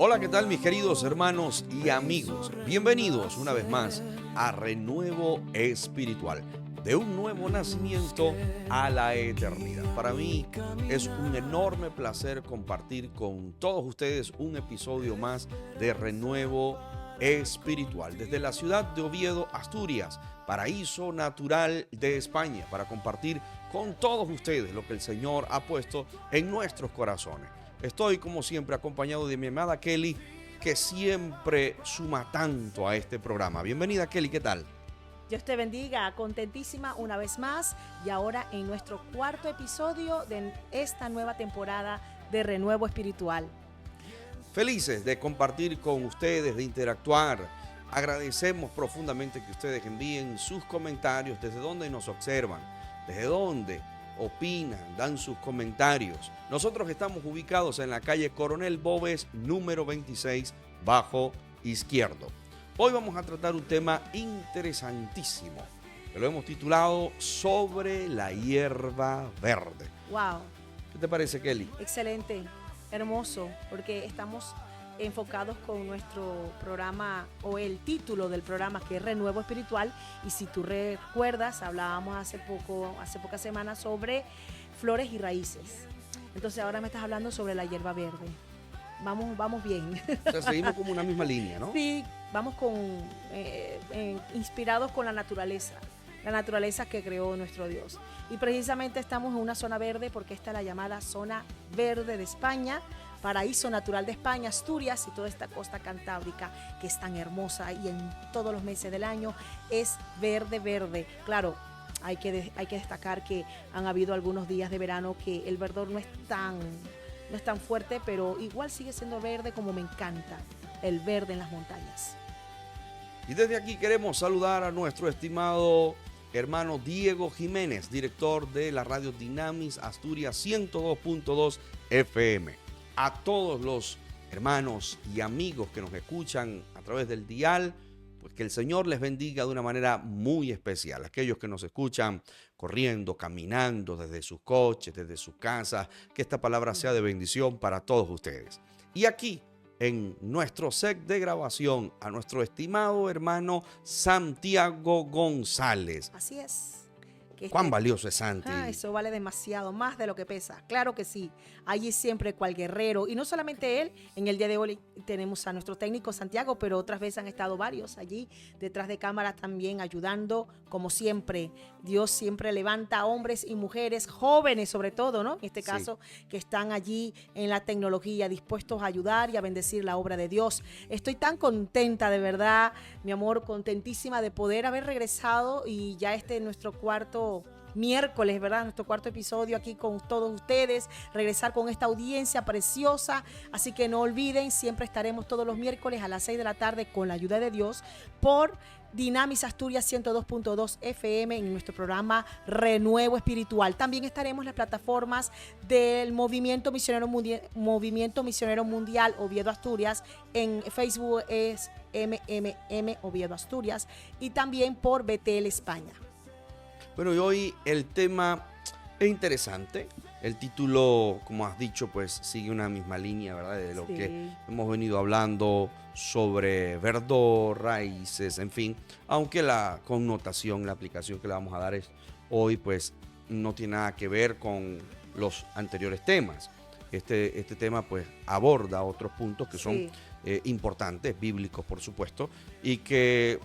Hola, ¿qué tal mis queridos hermanos y amigos? Bienvenidos una vez más a Renuevo Espiritual, de un nuevo nacimiento a la eternidad. Para mí es un enorme placer compartir con todos ustedes un episodio más de Renuevo Espiritual, desde la ciudad de Oviedo, Asturias, paraíso natural de España, para compartir con todos ustedes lo que el Señor ha puesto en nuestros corazones. Estoy, como siempre, acompañado de mi amada Kelly, que siempre suma tanto a este programa. Bienvenida, Kelly, ¿qué tal? Dios te bendiga, contentísima una vez más y ahora en nuestro cuarto episodio de esta nueva temporada de Renuevo Espiritual. Felices de compartir con ustedes, de interactuar. Agradecemos profundamente que ustedes envíen sus comentarios, desde donde nos observan, desde donde opinan, dan sus comentarios. Nosotros estamos ubicados en la calle Coronel Boves, número 26, bajo izquierdo. Hoy vamos a tratar un tema interesantísimo, que lo hemos titulado Sobre la hierba verde. Wow. ¿Qué te parece, Kelly? Excelente, hermoso, porque estamos enfocados con nuestro programa o el título del programa, que es Renuevo Espiritual, y si tú recuerdas, hablábamos hace pocas semanas sobre flores y raíces. Entonces ahora me estás hablando sobre la hierba verde. Vamos bien. O sea, seguimos como una misma línea, ¿no? Sí, vamos inspirados con la naturaleza que creó nuestro Dios. Y precisamente estamos en una zona verde porque esta es la llamada zona verde de España, paraíso natural de España, Asturias y toda esta costa cantábrica que es tan hermosa y en todos los meses del año es verde, verde. Claro, hay que destacar que han habido algunos días de verano que el verdor no es tan fuerte, pero igual sigue siendo verde, como me encanta el verde en las montañas. Y desde aquí queremos saludar a nuestro estimado hermano Diego Jiménez, director de la radio Dinamis Asturias 102.2 FM. A todos los hermanos y amigos que nos escuchan a través del dial, pues que el Señor les bendiga de una manera muy especial. Aquellos que nos escuchan corriendo, caminando desde sus coches, desde sus casas, que esta palabra sea de bendición para todos ustedes. Y aquí, en nuestro set de grabación, a nuestro estimado hermano Santiago González. Así es. ¿Cuán valioso es Santi? Eso vale demasiado, más de lo que pesa. Claro que sí. Allí siempre cual guerrero. Y no solamente él, en el día de hoy tenemos a nuestro técnico Santiago, pero otras veces han estado varios allí detrás de cámaras también ayudando, como siempre. Dios siempre levanta a hombres y mujeres, jóvenes sobre todo, ¿no? En este caso, que están allí en la tecnología, dispuestos a ayudar y a bendecir la obra de Dios. Estoy tan contenta, de verdad, mi amor, contentísima de poder haber regresado y ya nuestro cuarto miércoles, ¿verdad? Nuestro cuarto episodio aquí con todos ustedes, regresar con esta audiencia preciosa, así que no olviden, siempre estaremos todos los miércoles a las 6 de la tarde con la ayuda de Dios por Dinamis Asturias 102.2 FM en nuestro programa Renuevo Espiritual. También estaremos en las plataformas del Movimiento Misionero Mundial Oviedo Asturias, en Facebook es MMM Oviedo Asturias y también por BTL España. Bueno, y hoy el tema es interesante. El título, como has dicho, pues sigue una misma línea, ¿verdad? De lo que hemos venido hablando sobre verdor, raíces, en fin. Aunque la connotación, la aplicación que le vamos a dar hoy, pues no tiene nada que ver con los anteriores temas. Este tema, pues, aborda otros puntos que son importantes, bíblicos, por supuesto, y que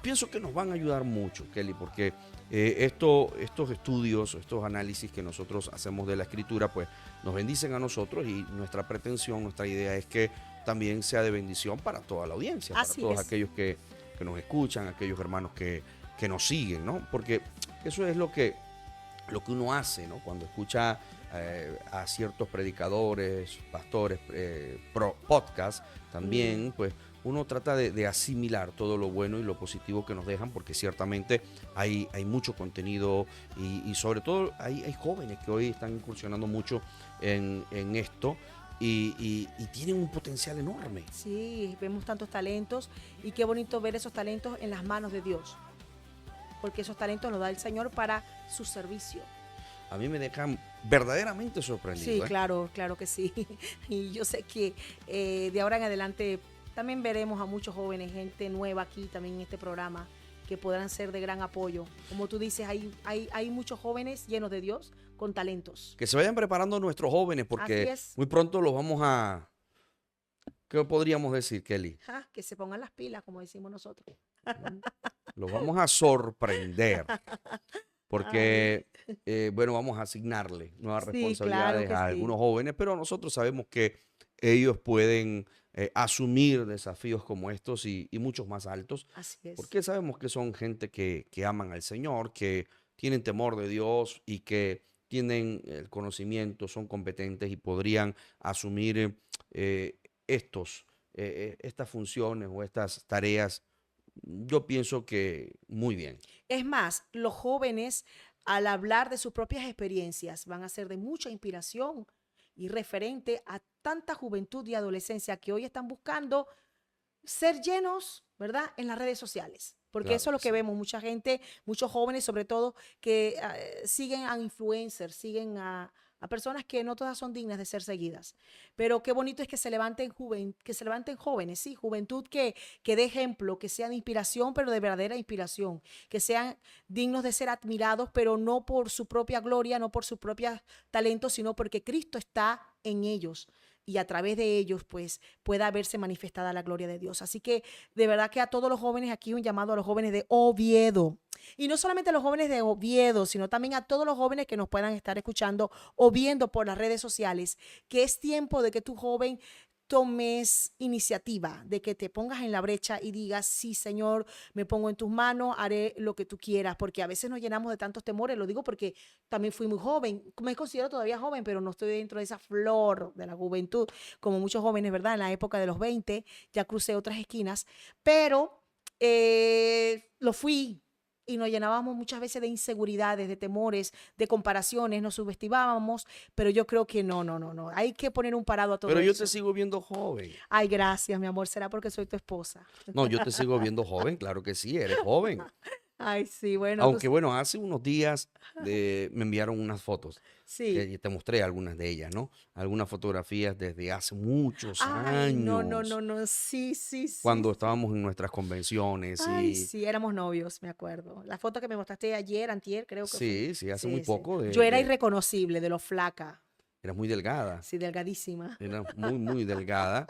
pienso que nos van a ayudar mucho, Kelly, porque estos estudios, estos análisis que nosotros hacemos de la Escritura, pues nos bendicen a nosotros y nuestra pretensión, nuestra idea es que también sea de bendición para toda la audiencia, para todos aquellos que nos escuchan, aquellos hermanos que nos siguen, ¿no? Porque eso es lo que uno hace, ¿no? Cuando escucha a ciertos predicadores, pastores, podcast también, pues uno trata de asimilar todo lo bueno y lo positivo que nos dejan, porque ciertamente hay mucho contenido y sobre todo hay jóvenes que hoy están incursionando mucho en esto y tienen un potencial enorme. Sí, vemos tantos talentos y qué bonito ver esos talentos en las manos de Dios, porque esos talentos los da el Señor para su servicio. a mí me dejan verdaderamente sorprendido. Sí, claro, claro que sí. Y yo sé que de ahora en adelante también veremos a muchos jóvenes, gente nueva aquí también en este programa, que podrán ser de gran apoyo. Como tú dices, hay muchos jóvenes llenos de Dios con talentos. Que se vayan preparando nuestros jóvenes Así porque es. muy pronto los vamos a... ¿Qué podríamos decir, Kelly? Que se pongan las pilas, como decimos nosotros. Los vamos a sorprender Ay, porque, bueno, vamos a asignarle nuevas sí, claro responsabilidades que a sí. algunos jóvenes, pero nosotros sabemos que ellos pueden asumir desafíos como estos y muchos más altos, Así es. porque sabemos que son gente que aman al Señor, que tienen temor de Dios y que tienen el conocimiento, son competentes y podrían asumir estas funciones o estas tareas. Yo pienso que muy bien. Es más, los jóvenes, al hablar de sus propias experiencias, van a ser de mucha inspiración y referente a tanta juventud y adolescencia que hoy están buscando ser llenos, ¿verdad?, en las redes sociales. Porque Claro eso es que lo que sí. vemos, mucha gente, muchos jóvenes sobre todo, que siguen a influencers, siguen a personas que no todas son dignas de ser seguidas. Pero qué bonito es que se levanten, que se levanten jóvenes, sí, juventud que dé ejemplo, que sean de inspiración, pero de verdadera inspiración, que sean dignos de ser admirados, pero no por su propia gloria, no por sus propios talentos, sino porque Cristo está en ellos y a través de ellos pues pueda verse manifestada la gloria de Dios. Así que de verdad que a todos los jóvenes, aquí un llamado a los jóvenes de Oviedo. Y no solamente a los jóvenes de Oviedo, sino también a todos los jóvenes que nos puedan estar escuchando o viendo por las redes sociales, que es tiempo de que tu joven tomes iniciativa, de que te pongas en la brecha y digas, sí, Señor, me pongo en tus manos, haré lo que tú quieras, porque a veces nos llenamos de tantos temores, lo digo porque también fui muy joven, me considero todavía joven, pero no estoy dentro de esa flor de la juventud, como muchos jóvenes, ¿verdad? En la época de los 20, ya crucé otras esquinas, pero lo fui y nos llenábamos muchas veces de inseguridades, de temores, de comparaciones, nos subestimábamos, pero yo creo que no, hay que poner un parado a todo Pero yo te eso. sigo viendo joven. Ay, gracias, mi amor, será porque soy tu esposa. No, yo te sigo viendo joven, claro que sí, eres joven. Ay, sí, bueno, Aunque bueno, hace unos días me enviaron unas fotos, sí. que te mostré algunas de ellas, ¿no? Algunas fotografías desde hace muchos Ay, años, no, sí, sí, sí, cuando sí. estábamos en nuestras convenciones Ay, y sí, éramos novios, me acuerdo. La foto que me mostraste ayer, antier, creo que fue. sí, sí, hace muy Sí, sí. poco Yo era irreconocible de lo flaca, era muy delgada, sí, delgadísima. era muy, muy delgada,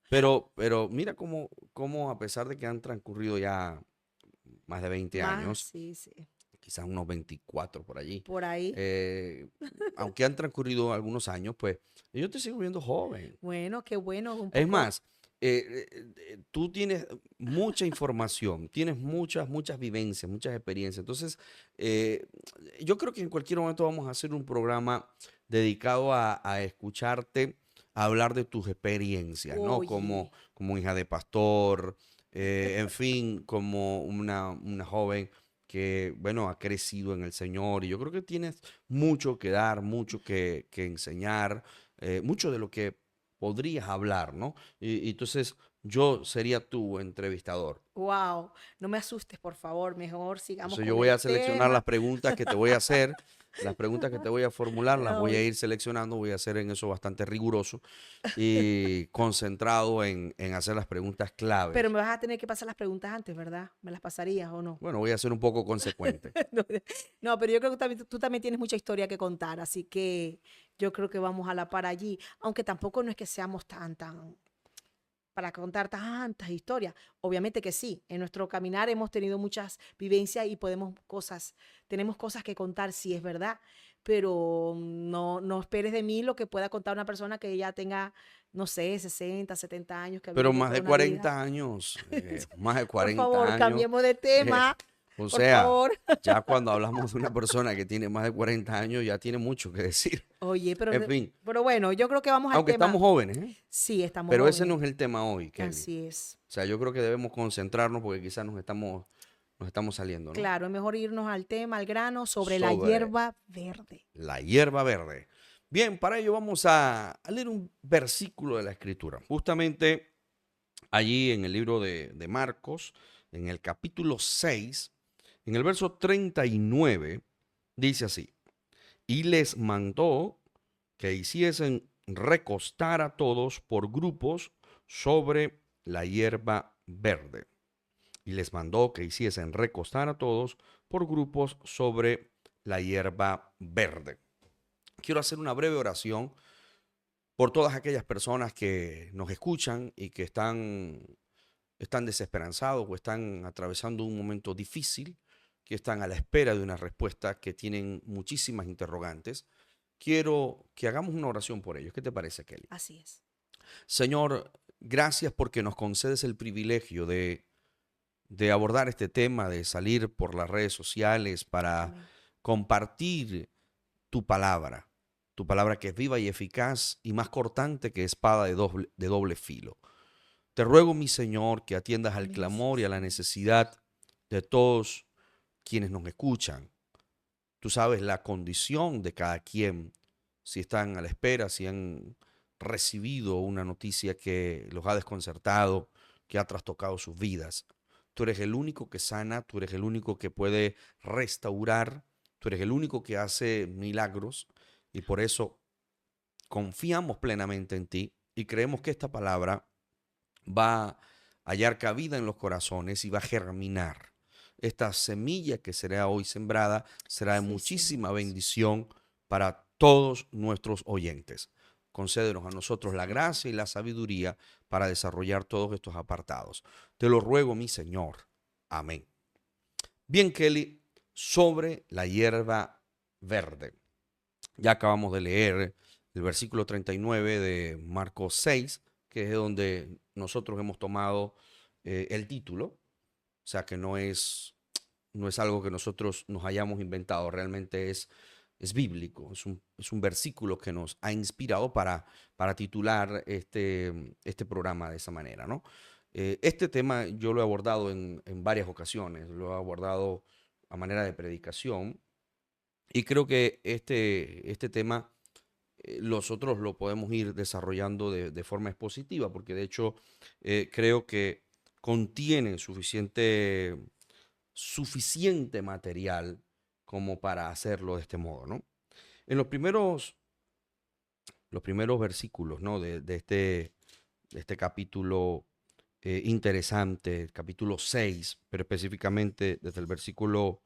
pero mira cómo a pesar de que han transcurrido ya más de 20 Más, años, sí, sí. quizás unos 24 por allí. Por ahí. eh, Aunque han transcurrido algunos años, pues yo te sigo viendo joven. Bueno, qué bueno, un Es poco. más, tú tienes mucha información, tienes muchas vivencias, muchas experiencias. Entonces, eh, yo creo que en cualquier momento vamos a hacer un programa dedicado a escucharte, a hablar de tus experiencias, ¿no? Oye, Como hija de pastor, en fin, como una joven que, bueno, ha crecido en el Señor. Y yo creo que tienes mucho que dar, mucho que enseñar, mucho de lo que podrías hablar, ¿no? Y entonces yo sería tu entrevistador. wow, no me asustes, por favor, mejor sigamos Entonces yo con voy el a seleccionar las tema. preguntas que te voy a hacer, las preguntas que te voy a formular, las voy a Ay, ir seleccionando, voy a hacer en eso bastante riguroso y concentrado en hacer las preguntas pero claves. me vas a tener que pasar las preguntas antes, ¿verdad? ¿Me las pasarías o no? Bueno, voy a ser un poco consecuente. No, no, pero yo creo que tú también tienes mucha historia que contar, así que yo creo que vamos a la par allí, aunque tampoco no es que seamos tan para contar tantas historias. Obviamente que sí, en nuestro caminar hemos tenido muchas vivencias y tenemos cosas que contar, sí es verdad, pero no esperes de mí lo que pueda contar una persona que ya tenga, no sé, 60, 70 años, que ha Pero vivido más toda de una vida. 40 años, más de Por 40 favor, años. cambiemos de eh, tema, o por sea, favor. ya cuando hablamos de una persona que tiene más de 40 años, ya tiene mucho que decir. Oye, En fin, pero bueno, yo creo que vamos al aunque tema. estamos jóvenes, ¿eh? Sí, estamos Pero ese no jóvenes. es el tema hoy, Kelly. Así es. O sea, yo creo que debemos concentrarnos porque quizás nos estamos saliendo, ¿no? Claro, es mejor irnos al tema, al grano, sobre la Sobre hierba verde. la hierba verde. Bien, para ello vamos a leer un versículo de la Escritura. Justamente allí en el libro de Marcos, en el capítulo 6, en el verso 39, dice así: y les mandó que hiciesen recostar a todos por grupos sobre la hierba verde. Y les mandó que hiciesen recostar a todos por grupos sobre la hierba verde. Quiero hacer una breve oración por todas aquellas personas que nos escuchan y que están desesperanzados o están atravesando un momento difícil, que están a la espera de una respuesta, que tienen muchísimas interrogantes. Quiero que hagamos una oración por ellos. ¿Qué te parece, Kelly? Así es. Señor, gracias porque nos concedes el privilegio de abordar este tema, de salir por las redes sociales para Amén. compartir tu palabra que es viva y eficaz y más cortante que espada de doble filo. Te ruego, mi Señor, que atiendas al Amén. Sí, clamor y a la Señor. necesidad de todos quienes nos escuchan. Tú sabes la condición de cada quien, si están a la espera, si han recibido una noticia que los ha desconcertado, que ha trastocado sus vidas. Tú eres el único que sana, tú eres el único que puede restaurar, tú eres el único que hace milagros y por eso confiamos plenamente en ti y creemos que esta palabra va a hallar cabida en los corazones y va a germinar. Esta semilla que será hoy sembrada será de Sí, Señor muchísima Jesús. bendición para todos nuestros oyentes. Concédenos a nosotros la Sí. gracia y la sabiduría para desarrollar todos estos apartados. Te lo ruego, mi Señor. Amén. Bien, Kelly, sobre la hierba verde. Ya acabamos de leer el versículo 39 de Marcos 6, que es donde nosotros hemos tomado el título. O sea que no es algo que nosotros nos hayamos inventado, realmente es bíblico, es un versículo que nos ha inspirado para titular este programa de esa manera, ¿no? Este tema yo lo he abordado en varias ocasiones, lo he abordado a manera de predicación y creo que este tema nosotros lo podemos ir desarrollando de forma expositiva, porque de hecho creo que contiene suficiente material como para hacerlo de este modo, ¿no? En los primeros versículos, ¿no? De este capítulo interesante, el capítulo 6, pero específicamente desde el versículo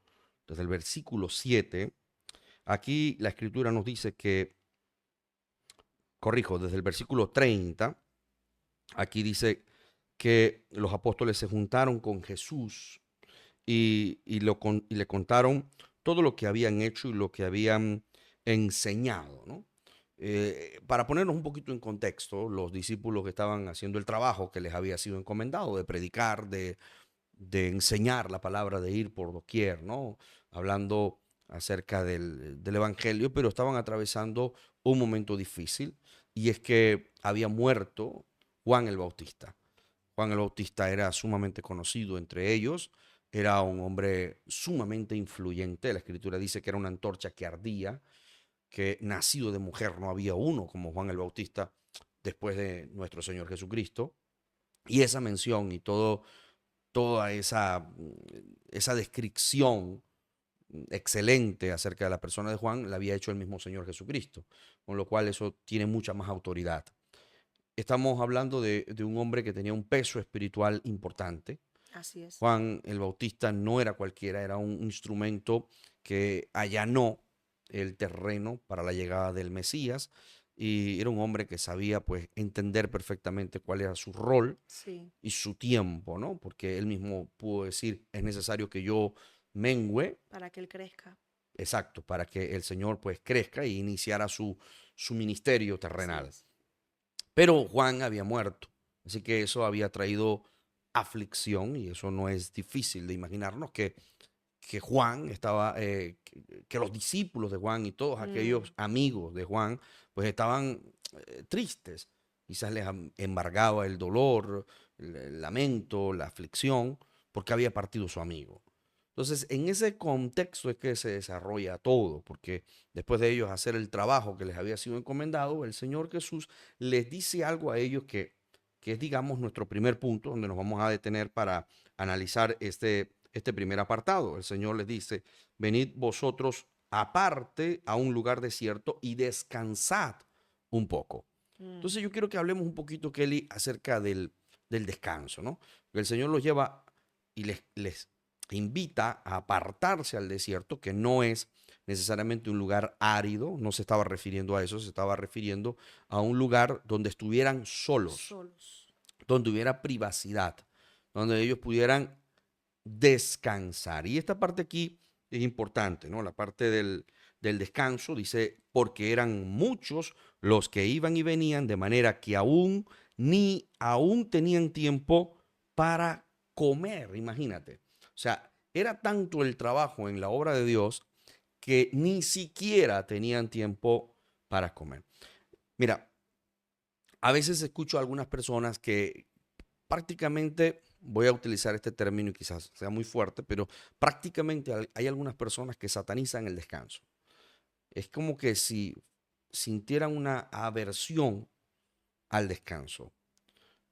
7, aquí la escritura nos dice que, corrijo, desde el versículo 30, aquí dice que los apóstoles se juntaron con Jesús y le contaron todo lo que habían hecho y lo que habían enseñado, ¿no? Para ponernos un poquito en contexto, los discípulos que estaban haciendo el trabajo que les había sido encomendado, de predicar, de enseñar la palabra, de ir por doquier, ¿no? Hablando acerca del Evangelio, pero estaban atravesando un momento difícil y es que había muerto Juan el Bautista. Juan el Bautista era sumamente conocido entre ellos, era un hombre sumamente influyente. La escritura dice que era una antorcha que ardía, que nacido de mujer no había uno como Juan el Bautista después de nuestro Señor Jesucristo. Y esa mención y toda esa descripción excelente acerca de la persona de Juan la había hecho el mismo Señor Jesucristo, con lo cual eso tiene mucha más autoridad. Estamos hablando de un hombre que tenía un peso espiritual importante. Así es. Juan el Bautista no era cualquiera, era un instrumento que allanó el terreno para la llegada del Mesías y era un hombre que sabía pues entender perfectamente cuál era su rol Sí. y su tiempo, ¿no? Porque él mismo pudo decir, es necesario que yo mengüe, Para que Él crezca. exacto, para que el Señor pues crezca e iniciara su ministerio Así terrenal. es. Pero Juan había muerto, así que eso había traído aflicción y eso no es difícil de imaginarnos que Juan estaba, que los discípulos de Juan y todos Mm, aquellos amigos de Juan pues estaban tristes. Quizás les embargaba el dolor, el lamento, la aflicción, porque había partido su amigo. Entonces, en ese contexto es que se desarrolla todo, porque después de ellos hacer el trabajo que les había sido encomendado, el Señor Jesús les dice algo a ellos que es, digamos, nuestro primer punto, donde nos vamos a detener para analizar este primer apartado. El Señor les dice, venid vosotros aparte a un lugar desierto y descansad un poco. Mm. Entonces yo quiero que hablemos un poquito, Kelly, acerca del descanso, ¿no? Que el Señor los lleva y les invita a apartarse al desierto, que no es necesariamente un lugar árido, no se estaba refiriendo a eso, se estaba refiriendo a un lugar donde estuvieran solos, Solos. donde hubiera privacidad, donde ellos pudieran descansar. Y esta parte aquí es importante, ¿no? La parte del descanso dice, porque eran muchos los que iban y venían, de manera que ni aún tenían tiempo para comer, imagínate. O sea, era tanto el trabajo en la obra de Dios que ni siquiera tenían tiempo para comer. Mira, a veces escucho a algunas personas que prácticamente, voy a utilizar este término y quizás sea muy fuerte, pero prácticamente hay algunas personas que satanizan el descanso. Es como que si sintieran una aversión al descanso.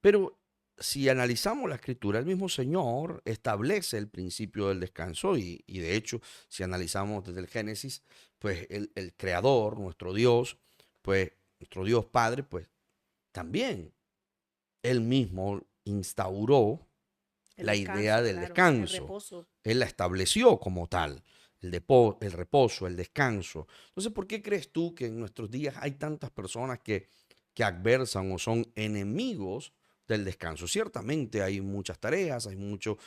Pero si analizamos la escritura, el mismo Señor establece el principio del descanso y de hecho, si analizamos desde el Génesis, pues el Creador, pues nuestro Dios Padre, pues también él mismo instauró El la idea descanso, del claro, el descanso. reposo. Él la estableció como tal, el reposo, el descanso. Entonces, ¿por qué crees tú que en nuestros días hay tantas personas que adversan o son enemigos del descanso? Ciertamente hay muchas tareas, hay mucho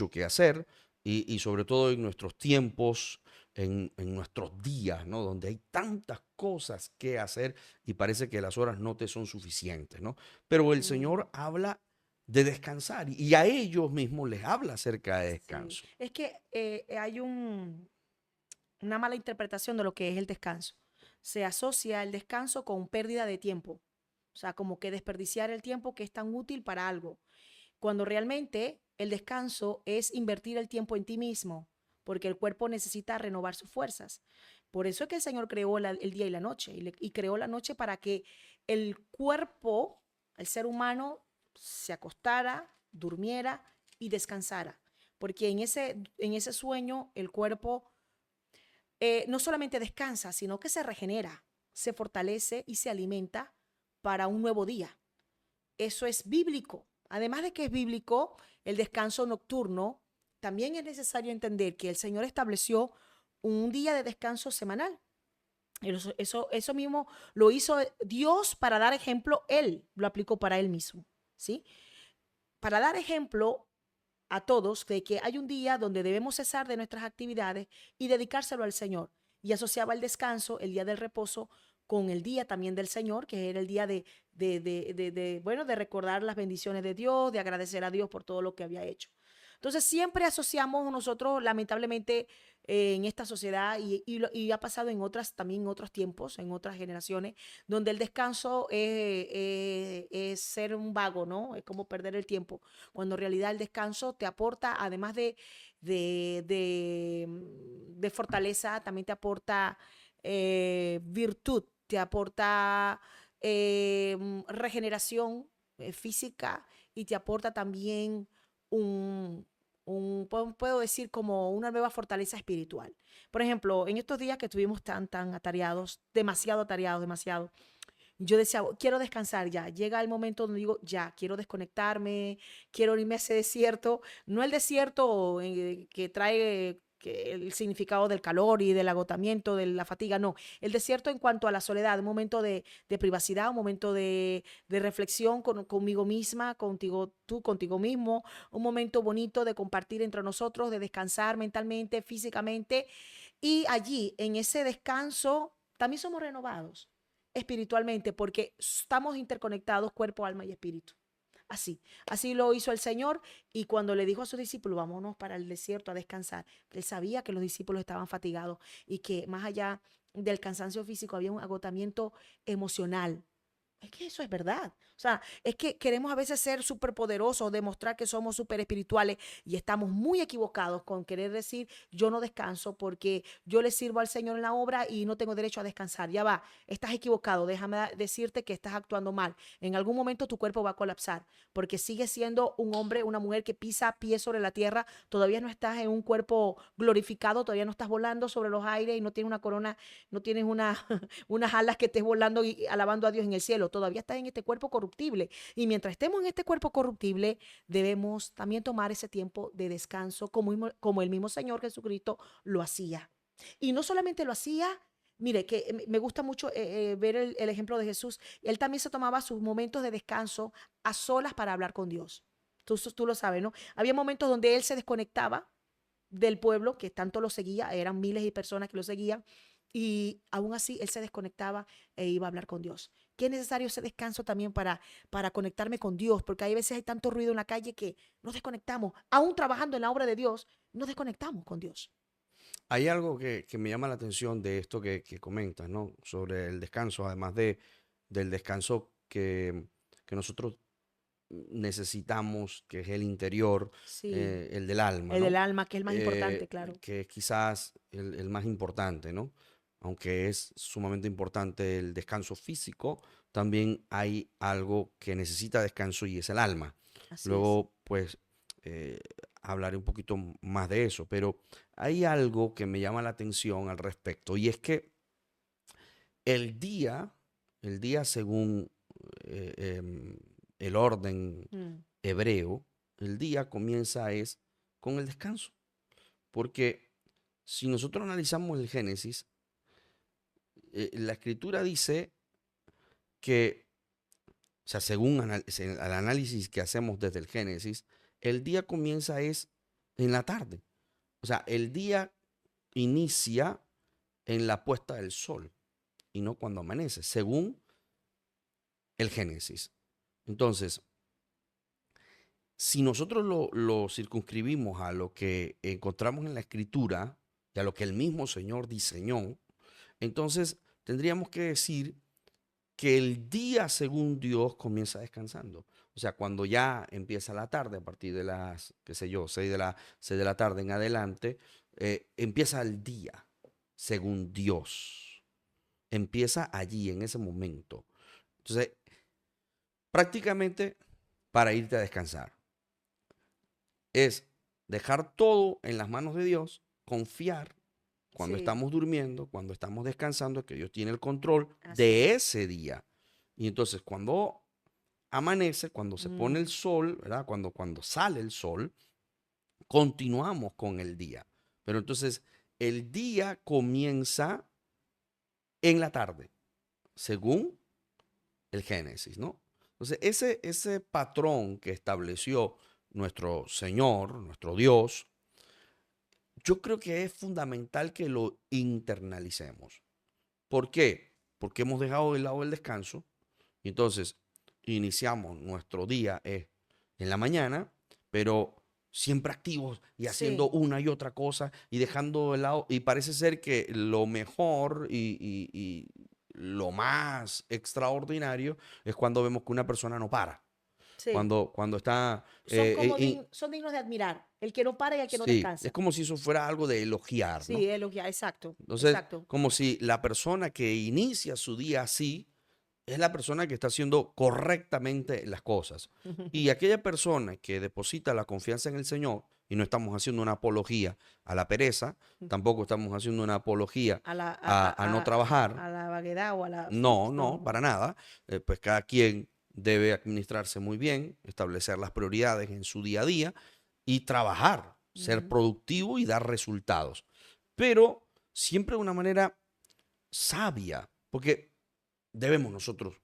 que hacer y sobre todo en nuestros tiempos, en nuestros días, ¿no? Donde hay tantas cosas que hacer y parece que las horas no te son suficientes, ¿no? Pero el Mm. Señor habla de descansar y a ellos mismos les habla acerca de Sí, descanso. es que hay una mala interpretación de lo que es el descanso. Se asocia el descanso con pérdida de tiempo, o sea, como que desperdiciar el tiempo que es tan útil para algo, cuando realmente el descanso es invertir el tiempo en ti mismo, porque el cuerpo necesita renovar sus fuerzas. Por eso es que el Señor creó el día y la noche, y creó la noche para que el cuerpo, el ser humano, se acostara, durmiera y descansara. Porque en ese sueño el cuerpo no solamente descansa, sino que se regenera, se fortalece y se alimenta para un nuevo día. Eso es bíblico. Además de que es bíblico, el descanso nocturno, también es necesario entender que el Señor estableció un día de descanso semanal. Eso mismo lo hizo Dios para dar ejemplo, Él lo aplicó para Él mismo, ¿sí? Para dar ejemplo a todos de que hay un día donde debemos cesar de nuestras actividades y dedicárselo al Señor. Y asociaba el descanso, el día del reposo, con el día también del Señor, que era el día bueno, de recordar las bendiciones de Dios, de agradecer a Dios por todo lo que había hecho. Entonces siempre asociamos nosotros, lamentablemente, en esta sociedad y ha pasado en otras, también en otros tiempos, en otras generaciones, donde el descanso es ser un vago, ¿no? Es como perder el tiempo, cuando en realidad el descanso te aporta, además de fortaleza, también te aporta virtud, te aporta regeneración física y te aporta también un, puedo decir como una nueva fortaleza espiritual. Por ejemplo, en estos días que estuvimos tan atareados, demasiado, yo decía, quiero descansar ya. Llega el momento donde digo, ya, quiero desconectarme, quiero irme a ese desierto. No el desierto que trae el significado del calor y del agotamiento, de la fatiga, no. El desierto en cuanto a la soledad, un momento de privacidad, un momento de reflexión conmigo misma, contigo tú, contigo mismo, un momento bonito de compartir entre nosotros, de descansar mentalmente, físicamente. Y allí, en ese descanso, también somos renovados espiritualmente, porque estamos interconectados cuerpo, alma y espíritu. Así lo hizo el Señor y cuando le dijo a sus discípulos, vámonos para el desierto a descansar, él sabía que los discípulos estaban fatigados y que más allá del cansancio físico había un agotamiento emocional, Es que eso es verdad. O sea, es que queremos a veces ser súper poderosos, demostrar que somos súper espirituales y estamos muy equivocados con querer decir yo no descanso porque yo le sirvo al Señor en la obra y no tengo derecho a descansar. Ya va, estás equivocado. Déjame decirte que estás actuando mal. En algún momento tu cuerpo va a colapsar porque sigues siendo un hombre, una mujer que pisa pies sobre la tierra. Todavía no estás en un cuerpo glorificado, todavía no estás volando sobre los aires y no tienes una corona, no tienes una, unas alas que estés volando y alabando a Dios en el cielo. Todavía estás en este cuerpo corruptible. Y mientras estemos en este cuerpo corruptible, debemos también tomar ese tiempo de descanso como el mismo Señor Jesucristo lo hacía. Y no solamente lo hacía, mire, que me gusta mucho ver el ejemplo de Jesús. Él también se tomaba sus momentos de descanso a solas para hablar con Dios. Tú lo sabes, ¿no? Había momentos donde él se desconectaba del pueblo que tanto lo seguía, eran miles de personas que lo seguían, y aún así él se desconectaba e iba a hablar con Dios. Que es necesario ese descanso también para conectarme con Dios, porque hay veces hay tanto ruido en la calle que nos desconectamos, aún trabajando en la obra de Dios, nos desconectamos con Dios. Hay algo que me llama la atención de esto que comentas, ¿no? Sobre el descanso, además del descanso que nosotros necesitamos, que es el interior, Sí, el del alma, el del ¿no? alma, que es el más importante, claro. Que es quizás el más importante, ¿no? Aunque es sumamente importante el descanso físico, también hay algo que necesita descanso y es el alma. Así es. Luego, pues, eh, hablaré un poquito más de eso, pero hay algo que me llama la atención al respecto y es que el día, el día según eh, em, el orden Mm, hebreo, el día comienza es con el descanso. Porque si nosotros analizamos el Génesis, la escritura dice que, o sea, según el análisis que hacemos desde el Génesis, el día comienza es en la tarde. O sea, el día inicia en la puesta del sol y no cuando amanece, según el Génesis. Entonces, si nosotros lo circunscribimos a lo que encontramos en la escritura y a lo que el mismo Señor diseñó, entonces tendríamos que decir que el día según Dios comienza descansando. O sea, cuando ya empieza la tarde, a partir de las, qué sé yo, 6 de la tarde en adelante, empieza el día según Dios. Empieza allí, en ese momento. Entonces, prácticamente para irte a descansar. Es dejar todo en las manos de Dios, confiar cuando sí, estamos durmiendo, cuando estamos descansando, que Dios tiene el control así de es. ese día. Y entonces cuando amanece, cuando se pone el Mm, sol, ¿verdad? Cuando sale el sol, continuamos con el día. Pero entonces el día comienza en la tarde, según el Génesis, ¿no? Entonces ese patrón que estableció nuestro Señor, nuestro Dios, yo creo que es fundamental que lo internalicemos. ¿Por qué? Porque hemos dejado de lado el descanso y entonces iniciamos nuestro día en la mañana, pero siempre activos y haciendo sí. una y otra cosa y dejando de lado. Y parece ser que lo mejor y lo más extraordinario es cuando vemos que una persona no para. Sí, Cuando está son como son dignos de admirar, el que no para y el que no sí, es descansa. como si eso fuera algo de elogiar, Sí, ¿no? elogiar, exacto, Entonces, exacto. como si la persona que inicia su día así es la persona que está haciendo correctamente las cosas. Y aquella persona que deposita la confianza en el Señor, y no estamos haciendo una apología a la pereza, tampoco estamos haciendo una apología A la, a no trabajar, a la vaguedad o a la... Sí, no, no, no, no. para nada. Pues cada quien debe administrarse muy bien, establecer las prioridades en su día a día y trabajar, ser Ujú. productivo y dar resultados. Pero siempre de una manera sabia, porque debemos nosotros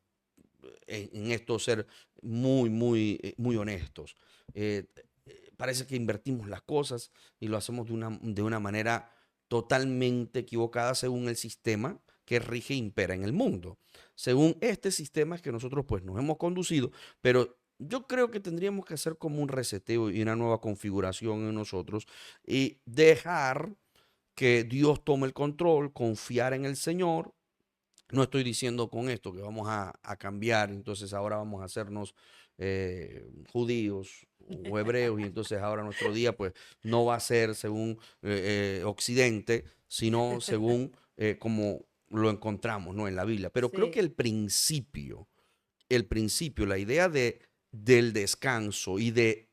en esto ser muy honestos. Parece que invertimos las cosas y lo hacemos de una manera totalmente equivocada según el sistema que rige e impera en el mundo. Según este sistema es que nosotros pues nos hemos conducido, pero yo creo que tendríamos que hacer como un reseteo y una nueva configuración en nosotros y dejar que Dios tome el control, confiar en el Señor, No estoy diciendo con esto que vamos a cambiar, entonces ahora vamos a hacernos judíos o hebreos y entonces ahora nuestro día pues no va a ser según Occidente, sino según como lo encontramos, ¿no? En la Biblia. Pero creo que Sí, la idea del descanso y de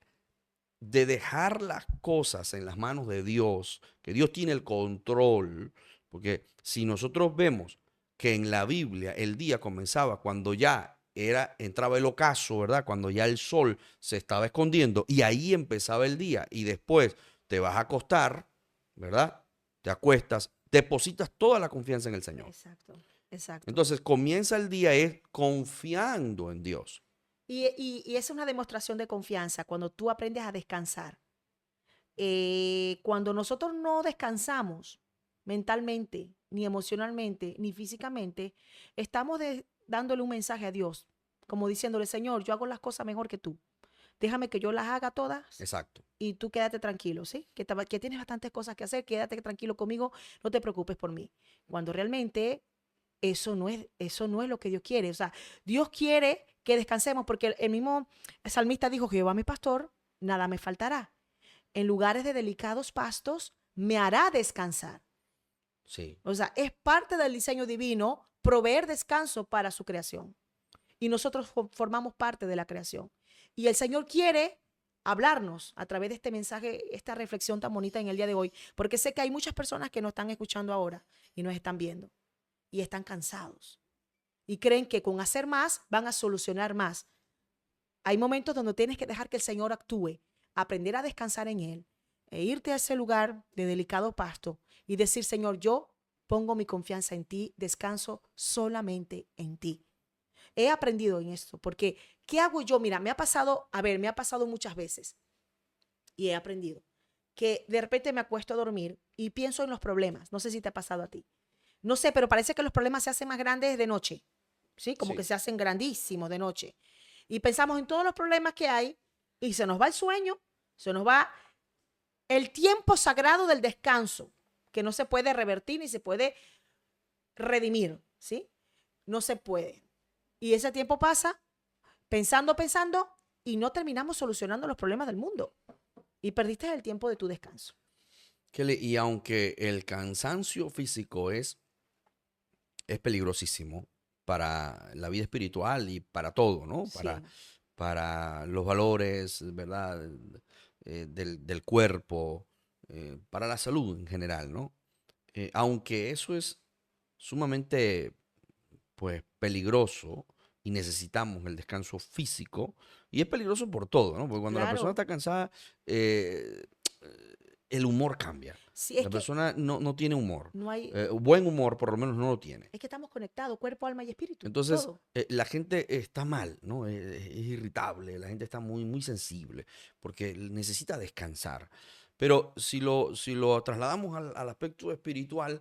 dejar las cosas en las manos de Dios, que Dios tiene el control, porque si nosotros vemos que en la Biblia el día comenzaba cuando ya entraba el ocaso, ¿verdad? Cuando ya el sol se estaba escondiendo y ahí empezaba el día y después te vas a acostar, ¿verdad? Te acuestas, depositas toda la confianza en el Señor. exacto, exacto. Entonces comienza el día es confiando en Dios. Y es una demostración de confianza cuando tú aprendes a descansar. Cuando nosotros no descansamos mentalmente, ni emocionalmente, ni físicamente, estamos dándole un mensaje a Dios, como diciéndole, Señor, yo hago las cosas mejor que tú. Déjame que yo las haga todas Exacto. y tú quédate tranquilo, ¿sí? Que tienes bastantes cosas que hacer, quédate tranquilo conmigo, no te preocupes por mí. Cuando realmente eso no es lo que Dios quiere. O sea, Dios quiere que descansemos porque el mismo salmista dijo, Jehová mi pastor, nada me faltará. En lugares de delicados pastos me hará descansar. Sí. O sea, es parte del diseño divino proveer descanso para su creación. Y nosotros formamos parte de la creación. Y el Señor quiere hablarnos a través de este mensaje, esta reflexión tan bonita en el día de hoy, porque sé que hay muchas personas que nos están escuchando ahora y nos están viendo y están cansados y creen que con hacer más van a solucionar más. Hay momentos donde tienes que dejar que el Señor actúe, aprender a descansar en Él e irte a ese lugar de delicado pasto y decir, Señor, yo pongo mi confianza en ti, descanso solamente en ti. He aprendido en esto, porque ¿qué hago yo? Mira, me ha pasado muchas veces y he aprendido que de repente me acuesto a dormir y pienso en los problemas. No sé si te ha pasado a ti. No sé, pero parece que los problemas se hacen más grandes de noche, ¿sí? Como que Sí. se hacen grandísimos de noche. Y pensamos en todos los problemas que hay y se nos va el sueño, se nos va el tiempo sagrado del descanso, que no se puede revertir ni se puede redimir, ¿sí? No se puede. Y ese tiempo pasa pensando y no terminamos solucionando los problemas del mundo. Y perdiste el tiempo de tu descanso. Kelly, y aunque el cansancio físico es peligrosísimo para la vida espiritual y para todo, ¿no? Sí, Para los valores, ¿verdad? Del cuerpo, para la salud en general, ¿no? Aunque eso es sumamente, pues, peligroso y necesitamos el descanso físico, y es peligroso por todo, ¿no? Porque cuando la persona claro. está cansada, eh, el humor cambia. Sí, La persona no tiene humor. no hay, Buen humor por lo menos no lo tiene. es que estamos conectados, cuerpo, alma y espíritu, Entonces, todo. la gente está mal, ¿no? Es irritable, la gente está muy sensible porque necesita descansar. Pero si lo trasladamos al aspecto espiritual,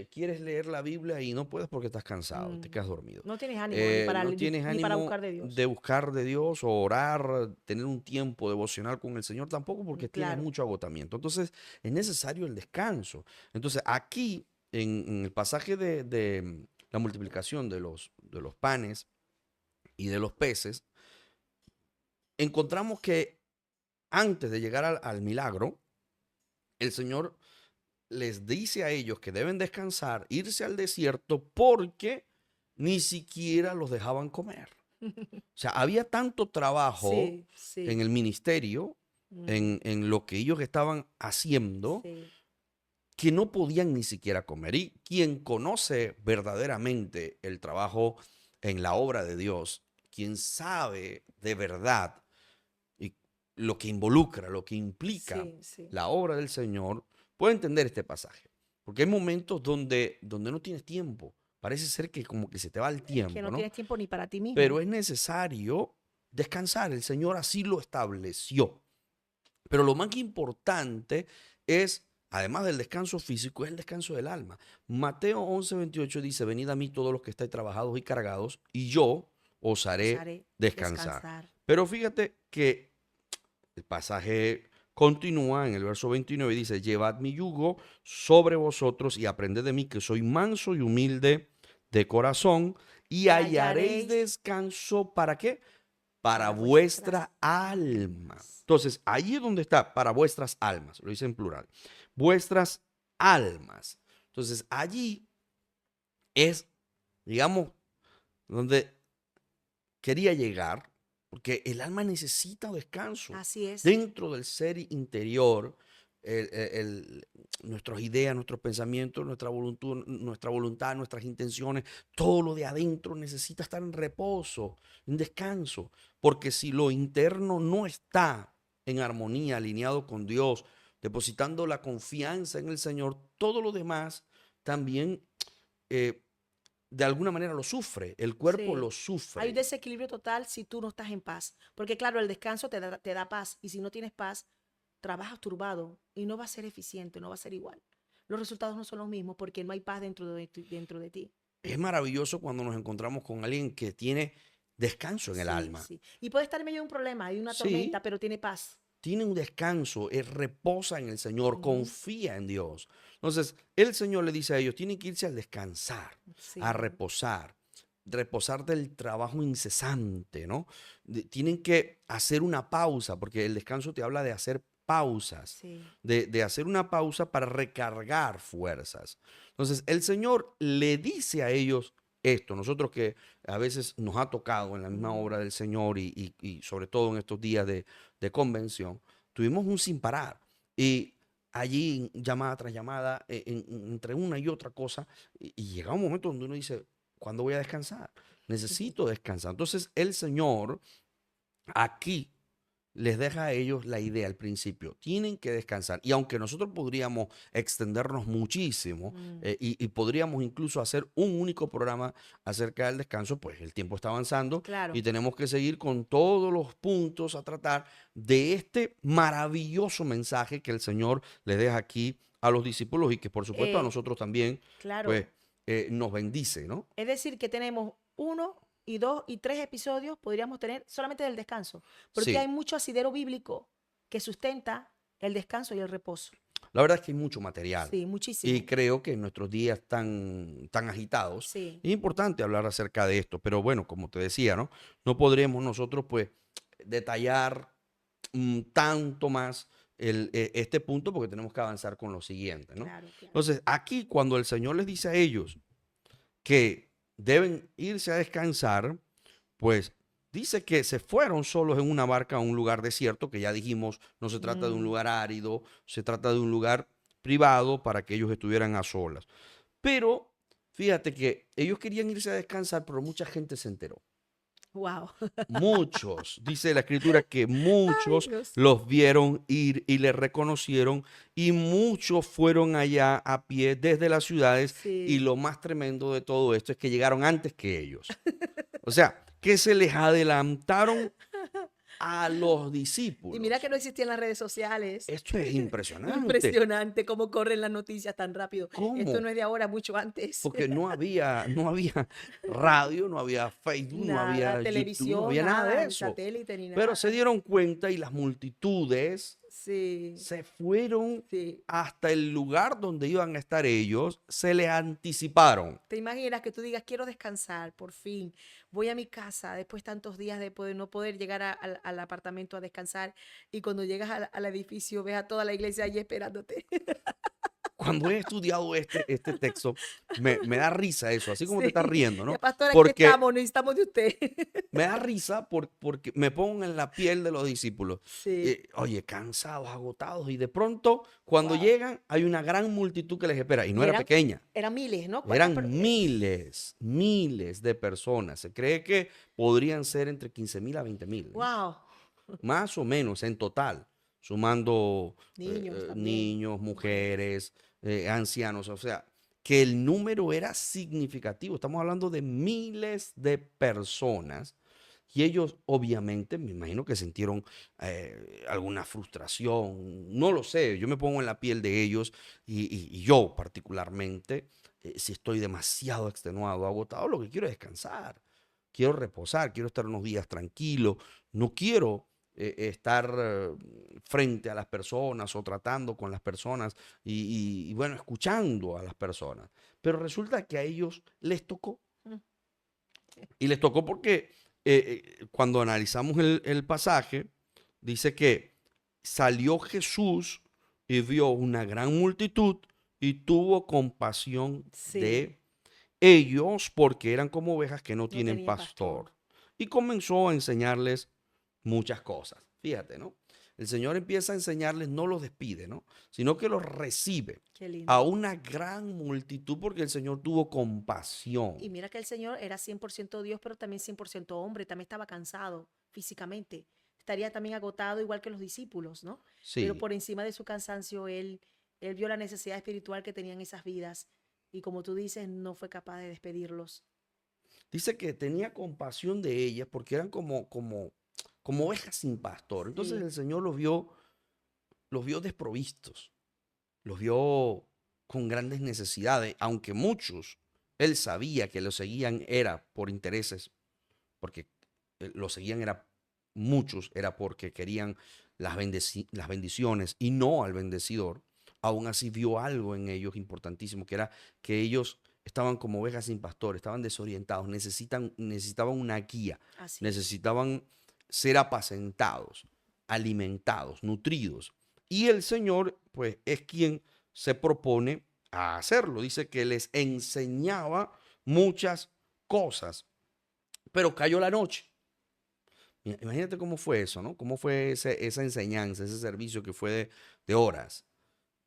quieres leer la Biblia y no puedes porque estás cansado, te Mm, quedas dormido. no tienes ánimo No tienes ni para ánimo buscar de de Dios. buscar de Dios o orar, tener un tiempo devocional con el Señor, tampoco porque tienes Claro, mucho agotamiento. Entonces, es necesario el descanso. Entonces, aquí, en el pasaje de la multiplicación de los panes y de los peces, encontramos que antes de llegar al milagro, el Señor les dice a ellos que deben descansar, irse al desierto, porque ni siquiera los dejaban comer. O sea, había tanto trabajo sí, en sí, el ministerio, mm, en lo que ellos estaban haciendo, sí, que no podían ni siquiera comer. Y quien conoce verdaderamente el trabajo en la obra de Dios, quien sabe de verdad y lo que involucra, lo que implica sí, sí. la obra del Señor, puede entender este pasaje. Porque hay momentos donde no tienes tiempo. Parece ser que como que se te va el Es que tiempo, no ¿no? tienes tiempo ni para ti Pero mismo. es necesario descansar. El Señor así lo estableció. Pero lo más importante es, además del descanso físico, es el descanso del alma. Mateo 11:28 dice, venid a mí todos los que estáis trabajados y cargados, y yo os Os haré haré descansar. descansar. Pero fíjate que el pasaje continúa en el verso 29 y dice, llevad mi yugo sobre vosotros y aprended de mí, que soy manso y humilde de corazón y hallaréis Hallaréis descanso, ¿para qué? Para para vuestra vuestras alma. almas. Entonces, allí es donde está, para vuestras almas, lo dice en plural, vuestras almas. Entonces, allí es, digamos, donde quería llegar, porque el alma necesita descanso Así es. dentro del ser interior. Nuestras ideas, nuestros pensamientos, nuestra voluntad, nuestras intenciones, todo lo de adentro necesita estar en reposo, en descanso, porque si lo interno no está en armonía, alineado con Dios, depositando la confianza en el Señor, todo lo demás también eh, de alguna manera lo sufre, el cuerpo lo Sí. Hay un sufre. desequilibrio total si tú no estás en paz. Porque claro, el descanso te da paz. Y si no tienes paz, trabajas turbado y no va a ser eficiente, no va a ser igual. Los resultados no son los mismos porque no hay paz dentro de ti. Es maravilloso cuando nos encontramos con alguien que tiene descanso en el Sí, alma. sí. Y puede estar en medio de un problema, de una Sí, tormenta, pero tiene paz. tiene un descanso, reposa en el Señor, Ujú. confía en Dios. Entonces, el Señor le dice a ellos, tienen que irse a descansar, a Sí, reposar del trabajo incesante, ¿no? Tienen que hacer una pausa, porque el descanso te habla de hacer pausas, sí. de hacer una pausa para recargar fuerzas. Entonces, el Señor le dice a ellos esto, nosotros que a veces nos ha tocado en la misma Ujú. obra del Señor y sobre todo en estos días de convención, tuvimos un sin parar. Y allí, llamada tras llamada, entre una y otra cosa, y llega un momento donde uno dice, ¿cuándo voy a descansar? Necesito descansar. Entonces, el Señor aquí les deja a ellos la idea al principio. Tienen que descansar. Y aunque nosotros podríamos extendernos muchísimo Mm, y podríamos incluso hacer un único programa acerca del descanso, pues el tiempo está avanzando y claro. tenemos que seguir con todos los puntos a tratar de este maravilloso mensaje que el Señor le deja aquí a los discípulos y que por supuesto a Eh, nosotros también, pues, claro. nos bendice, ¿no? Es decir, que tenemos uno y dos y tres episodios, podríamos tener solamente del descanso, porque hay Sí, mucho asidero bíblico que sustenta el descanso y el reposo. la verdad es que hay mucho material Sí, y muchísimo. creo que en nuestros días tan agitados Sí, es importante hablar acerca de esto, pero bueno, como te decía, ¿no? No podremos nosotros pues detallar tanto más este punto porque tenemos que avanzar con lo siguiente, ¿no? claro, claro. Entonces, aquí cuando el Señor les dice a ellos que deben irse a descansar, pues dice que se fueron solos en una barca a un lugar desierto, que ya dijimos, no se trata de un Mm, lugar árido, se trata de un lugar privado para que ellos estuvieran a solas. Pero fíjate que ellos querían irse a descansar, pero mucha gente se enteró. wow. Muchos, dice la escritura que Ay, muchos Dios. los vieron ir y le reconocieron y muchos fueron allá a pie desde las ciudades y Sí. lo más tremendo de todo esto es que llegaron antes que ellos. O sea, que se les adelantaron a los Y mira que discípulos. no existían las redes sociales. Esto es impresionante. Impresionante cómo corren las noticias tan rápido. Esto ¿Cómo? no es de ahora, mucho antes. Porque no había radio, no había Facebook, no Nada, había YouTube, no televisión, había nada de nada, ni eso. satélite, ni Pero se nada. dieron cuenta y las multitudes Sí, se fueron sí. hasta el lugar donde iban a estar ellos, se les anticiparon. ¿Te imaginas que tú digas, quiero descansar, por fin, voy a mi casa después de tantos días de no poder llegar al apartamento a descansar y cuando llegas al edificio ves a toda la iglesia allí esperándote? Cuando he estudiado este texto, me da risa eso, así como te estás Sí, riendo, ya ¿no? pastora, aquí Porque estamos, necesitamos de usted. me da risa porque me pongo en la piel de los discípulos. Sí, Oye, cansados, agotados, y de pronto, cuando wow. llegan, hay una gran multitud que les espera, y no Y era pequeña, eran miles, ¿no? eran miles, miles de personas. Se cree que podrían ser entre 15,000 a 20,000, ¿no? Wow. Más o menos en total, sumando Niños también, niños, mujeres. mujeres, ancianos, o sea, que el número era significativo. Estamos hablando de miles de personas y ellos obviamente, me imagino que sintieron alguna frustración, no lo sé, yo me pongo en la piel de ellos y yo particularmente, si estoy demasiado extenuado, agotado, lo que quiero es descansar, quiero reposar, quiero estar unos días tranquilo, no quiero estar frente a las personas o tratando con las personas y, bueno, escuchando a las personas. Pero resulta que a ellos les tocó. Mm. Y les tocó porque cuando analizamos el pasaje, dice que salió Jesús y vio una gran multitud y tuvo compasión Sí, de ellos porque eran como ovejas que no no tienen tenían pastor. pastor. Y comenzó a enseñarles muchas cosas. Fíjate, ¿no? El Señor empieza a enseñarles, no los despide, ¿no? Sino que los recibe Qué a lindo. una gran multitud porque el Señor tuvo Y compasión. mira que el Señor era 100% Dios, pero también 100% hombre, también estaba cansado físicamente. Estaría también agotado igual que los discípulos, ¿no? Pero Sí, por encima de su cansancio, él vio la necesidad espiritual que tenían esas vidas y como tú dices, no fue capaz de despedirlos. dice que tenía compasión de ellas porque eran como ovejas sin pastor. Entonces Sí, el Señor los vio desprovistos, los vio con grandes necesidades, aunque muchos, él sabía que los seguían era por intereses, porque los seguían era muchos, era porque querían las bendiciones y no al bendecidor. Aún así vio algo en ellos importantísimo, que era que ellos estaban como ovejas sin pastor, estaban desorientados, necesitaban una guía, así es. necesitaban ser apacentados, alimentados, nutridos. Y el Señor, pues, es quien se propone a hacerlo. Dice que les enseñaba muchas cosas, pero cayó la noche. Imagínate cómo fue eso, ¿no? Cómo fue esa enseñanza, ese servicio que fue de horas,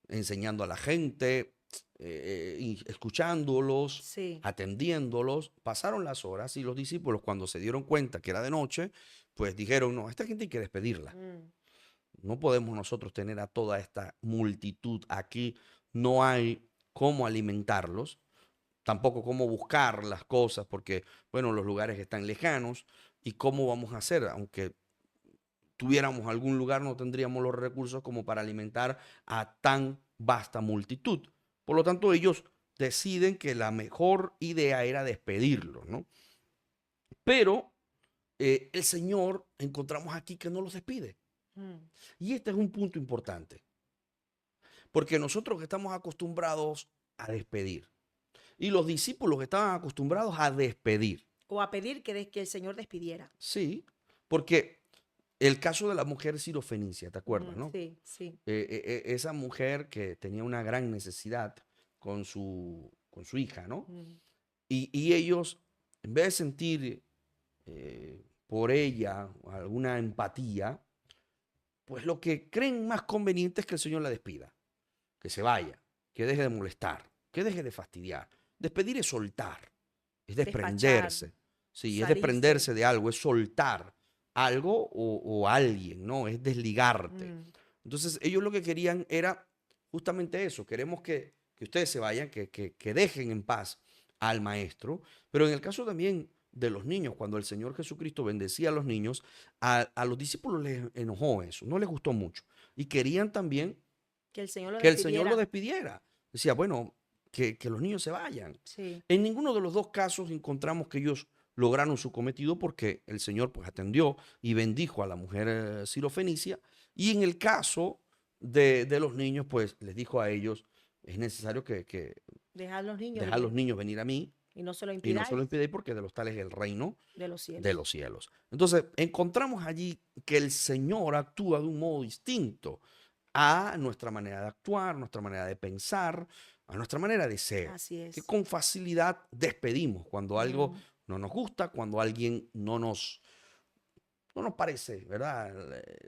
enseñando a la gente, y escuchándolos, Sí. atendiéndolos. Pasaron las horas y los discípulos, cuando se dieron cuenta que era de noche, pues dijeron, no, a esta gente hay que despedirla. Mm. No podemos nosotros tener a toda esta multitud aquí. No hay cómo alimentarlos, tampoco cómo buscar las cosas, porque, bueno, los lugares están lejanos. ¿Y cómo vamos a hacer? Aunque tuviéramos algún lugar, no tendríamos los recursos como para alimentar a tan vasta multitud. Por lo tanto, ellos deciden que la mejor idea era despedirlos, ¿no? Pero el Señor encontramos aquí que no los despide. Mm. Y este es un punto importante, porque nosotros estamos acostumbrados a despedir y los discípulos estaban acostumbrados a despedir. O a pedir que el Señor despidiera. Sí, porque el caso de la mujer sirofenicia, ¿te acuerdas, Ujú, no? sí, sí. Esa mujer que tenía una gran necesidad con su hija, ¿no? Mm. Y ellos, en vez de sentir por ella alguna empatía, pues lo que creen más conveniente es que el Señor la despida, que se vaya, que deje de molestar, que deje de fastidiar. Despedir es soltar, es Despachar, desprenderse. Sí, es salirse. desprenderse de algo, es soltar algo o alguien, ¿no? Es desligarte. Mm. Entonces, ellos lo que querían era justamente eso. Queremos que ustedes se vayan, que dejen en paz al maestro. Pero en el caso también de los niños, cuando el Señor Jesucristo bendecía a los niños, a los discípulos les enojó eso, no les gustó mucho. Y querían también Que el Señor lo que el Señor lo despidiera. despidiera. Decía, bueno, que los niños se vayan. Sí. En ninguno de los dos casos encontramos que ellos lograron su cometido porque el Señor pues atendió y bendijo a la mujer sirofenicia. Y en el caso de los niños, pues les dijo a ellos, es necesario que Dejad los niños dejar a los niños venir a mí y no se lo y no se lo impidáis impidéis porque de los tales es el reino de los de cielos. los cielos. Entonces, encontramos allí que el Señor actúa de un modo distinto a nuestra manera de actuar, nuestra manera de pensar, a nuestra manera de ser, Así que es. con facilidad despedimos cuando algo Mm. no nos gusta, cuando alguien no nos parece, ¿verdad?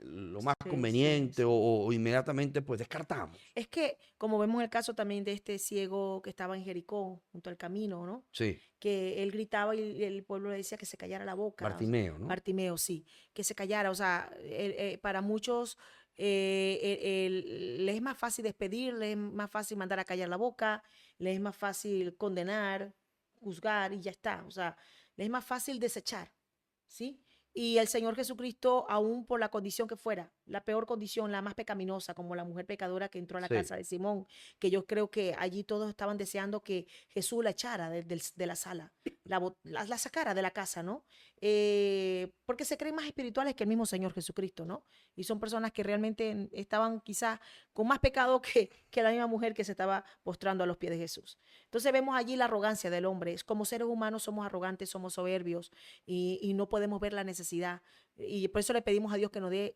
Lo más Sí, sí, conveniente sí. o inmediatamente pues descartamos. Es que, como vemos el caso también de este ciego que estaba en Jericó, junto al camino, ¿no? Sí, Que él gritaba y el pueblo le decía que se callara la boca. Bartimeo, ¿no? Bartimeo, sí, que se callara. O sea, para muchos le es más fácil despedir, le es más fácil mandar a callar la boca, le es más fácil condenar, juzgar y ya está. O sea, le es más fácil desechar, ¿sí? Y el Señor Jesucristo, aún por la condición que fuera, la peor condición, la más pecaminosa, como la mujer pecadora que entró a la Sí, casa de Simón, que yo creo que allí todos estaban deseando que Jesús la echara de la sala, la sacara de la casa, ¿no? Porque se creen más espirituales que el mismo Señor Jesucristo, ¿no? Y son personas que realmente estaban quizás con más pecado que la misma mujer que se estaba postrando a los pies de Jesús. Entonces vemos allí la arrogancia del hombre. Como seres humanos somos arrogantes, somos soberbios y no podemos ver la necesidad. Y por eso le pedimos a Dios que nos dé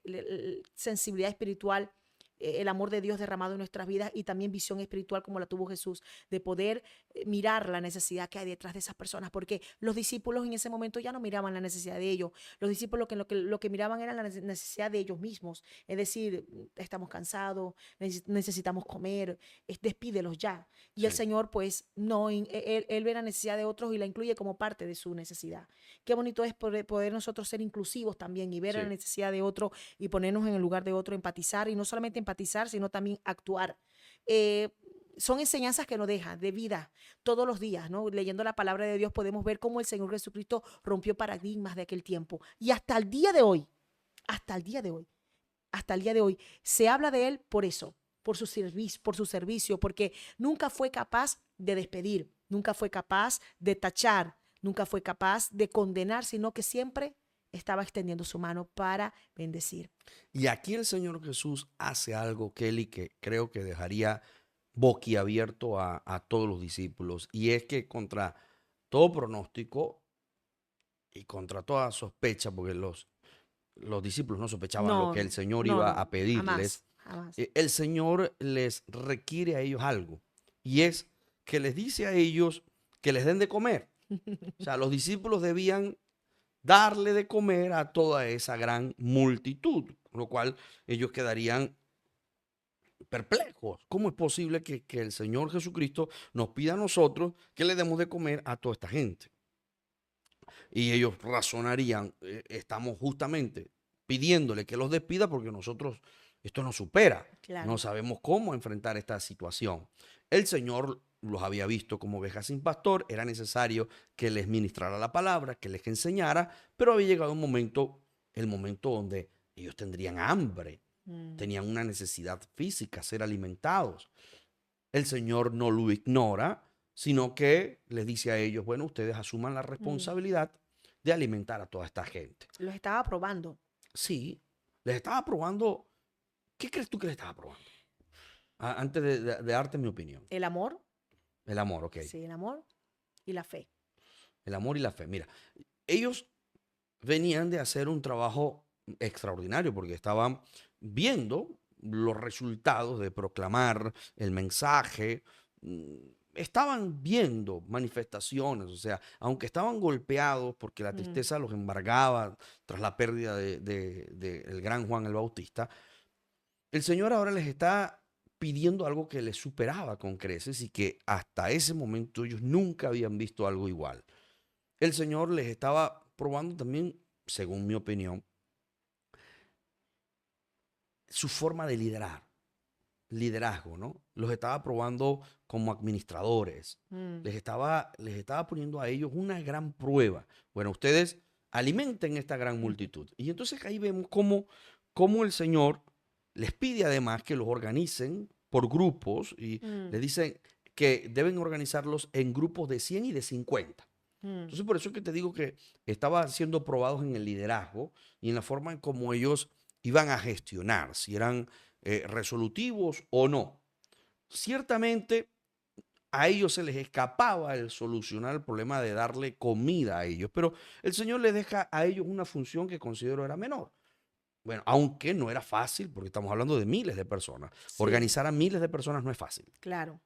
sensibilidad espiritual, el amor de Dios derramado en nuestras vidas y también visión espiritual como la tuvo Jesús, de poder mirar la necesidad que hay detrás de esas personas, porque los discípulos en ese momento ya no miraban la necesidad de ellos, los discípulos lo que miraban era la necesidad de ellos mismos, es decir, estamos cansados, necesitamos comer, despídelos ya. Y el Sí. Señor pues no, él ve la necesidad de otros y la incluye como parte de su necesidad. Qué bonito es poder nosotros ser inclusivos también y ver la Sí. necesidad de otro y ponernos en el lugar de otro, empatizar y no solamente empatizar, sino también actuar. Eh, Son enseñanzas que nos dejan de vida todos los días, ¿no? Leyendo la palabra de Dios podemos ver cómo el Señor Jesucristo rompió paradigmas de aquel tiempo. Y hasta el día de hoy, hasta el día de hoy, hasta el día de hoy, se habla de él por eso, por su servicio, porque nunca fue capaz de despedir, nunca fue capaz de tachar, nunca fue capaz de condenar, sino que siempre estaba extendiendo su mano para bendecir. Y aquí el Señor Jesús hace algo, Kelly, que creo que dejaría boquiabierto a todos los discípulos. Y es que contra todo pronóstico y contra toda sospecha, porque los discípulos no sospechaban lo No, que el Señor no, iba no, a pedirles, jamás, jamás. el Señor les requiere a ellos algo. Y es que les dice a ellos que les den de comer. O sea, los discípulos debían darle de comer a toda esa gran multitud, con lo cual ellos quedarían perplejos. ¿Cómo es posible que el Señor Jesucristo nos pida a nosotros que le demos de comer a toda esta gente? Y ellos razonarían, estamos justamente pidiéndole que los despida porque nosotros esto nos supera, no Claro. sabemos cómo enfrentar esta situación. El Señor los había visto como ovejas sin pastor, era necesario que les ministrara la palabra, que les enseñara, pero había llegado un momento, el momento donde ellos tendrían hambre, Mm, tenían una necesidad física, ser alimentados. El Señor no lo ignora, sino que les dice a ellos, bueno, ustedes asuman la mm. responsabilidad de alimentar a toda esta gente. Los estaba probando. Sí, les estaba probando. ¿Qué crees tú que les estaba probando? Antes de darte mi opinión. El amor, El amor, ok. sí, el amor y la fe. El amor y la fe. Mira, ellos venían de hacer un trabajo extraordinario porque estaban viendo los resultados de proclamar el mensaje. Estaban viendo manifestaciones, o sea, aunque estaban golpeados porque la Mm, tristeza los embargaba tras la pérdida del gran Juan el Bautista, el Señor ahora les está pidiendo algo que les superaba con creces y que hasta ese momento ellos nunca habían visto algo igual. El Señor les estaba probando también, según mi opinión, su forma de liderazgo, ¿no? Los estaba probando como administradores, mm, les estaba poniendo a ellos una gran prueba. Bueno, ustedes alimenten esta gran multitud. Y entonces ahí vemos cómo el Señor les pide además que los organicen por grupos y mm, les dicen que deben organizarlos en grupos de 100 y de 50. mm. Entonces, por eso es que te digo que estaban siendo probados en el liderazgo y en la forma en cómo ellos iban a gestionar, si eran resolutivos o no. Ciertamente a ellos se les escapaba el solucionar el problema de darle comida a ellos, pero el Señor les deja a ellos una función que considero era menor. Bueno, aunque no era fácil, porque estamos hablando de miles de personas. Sí, Organizar a miles de personas no es fácil. claro.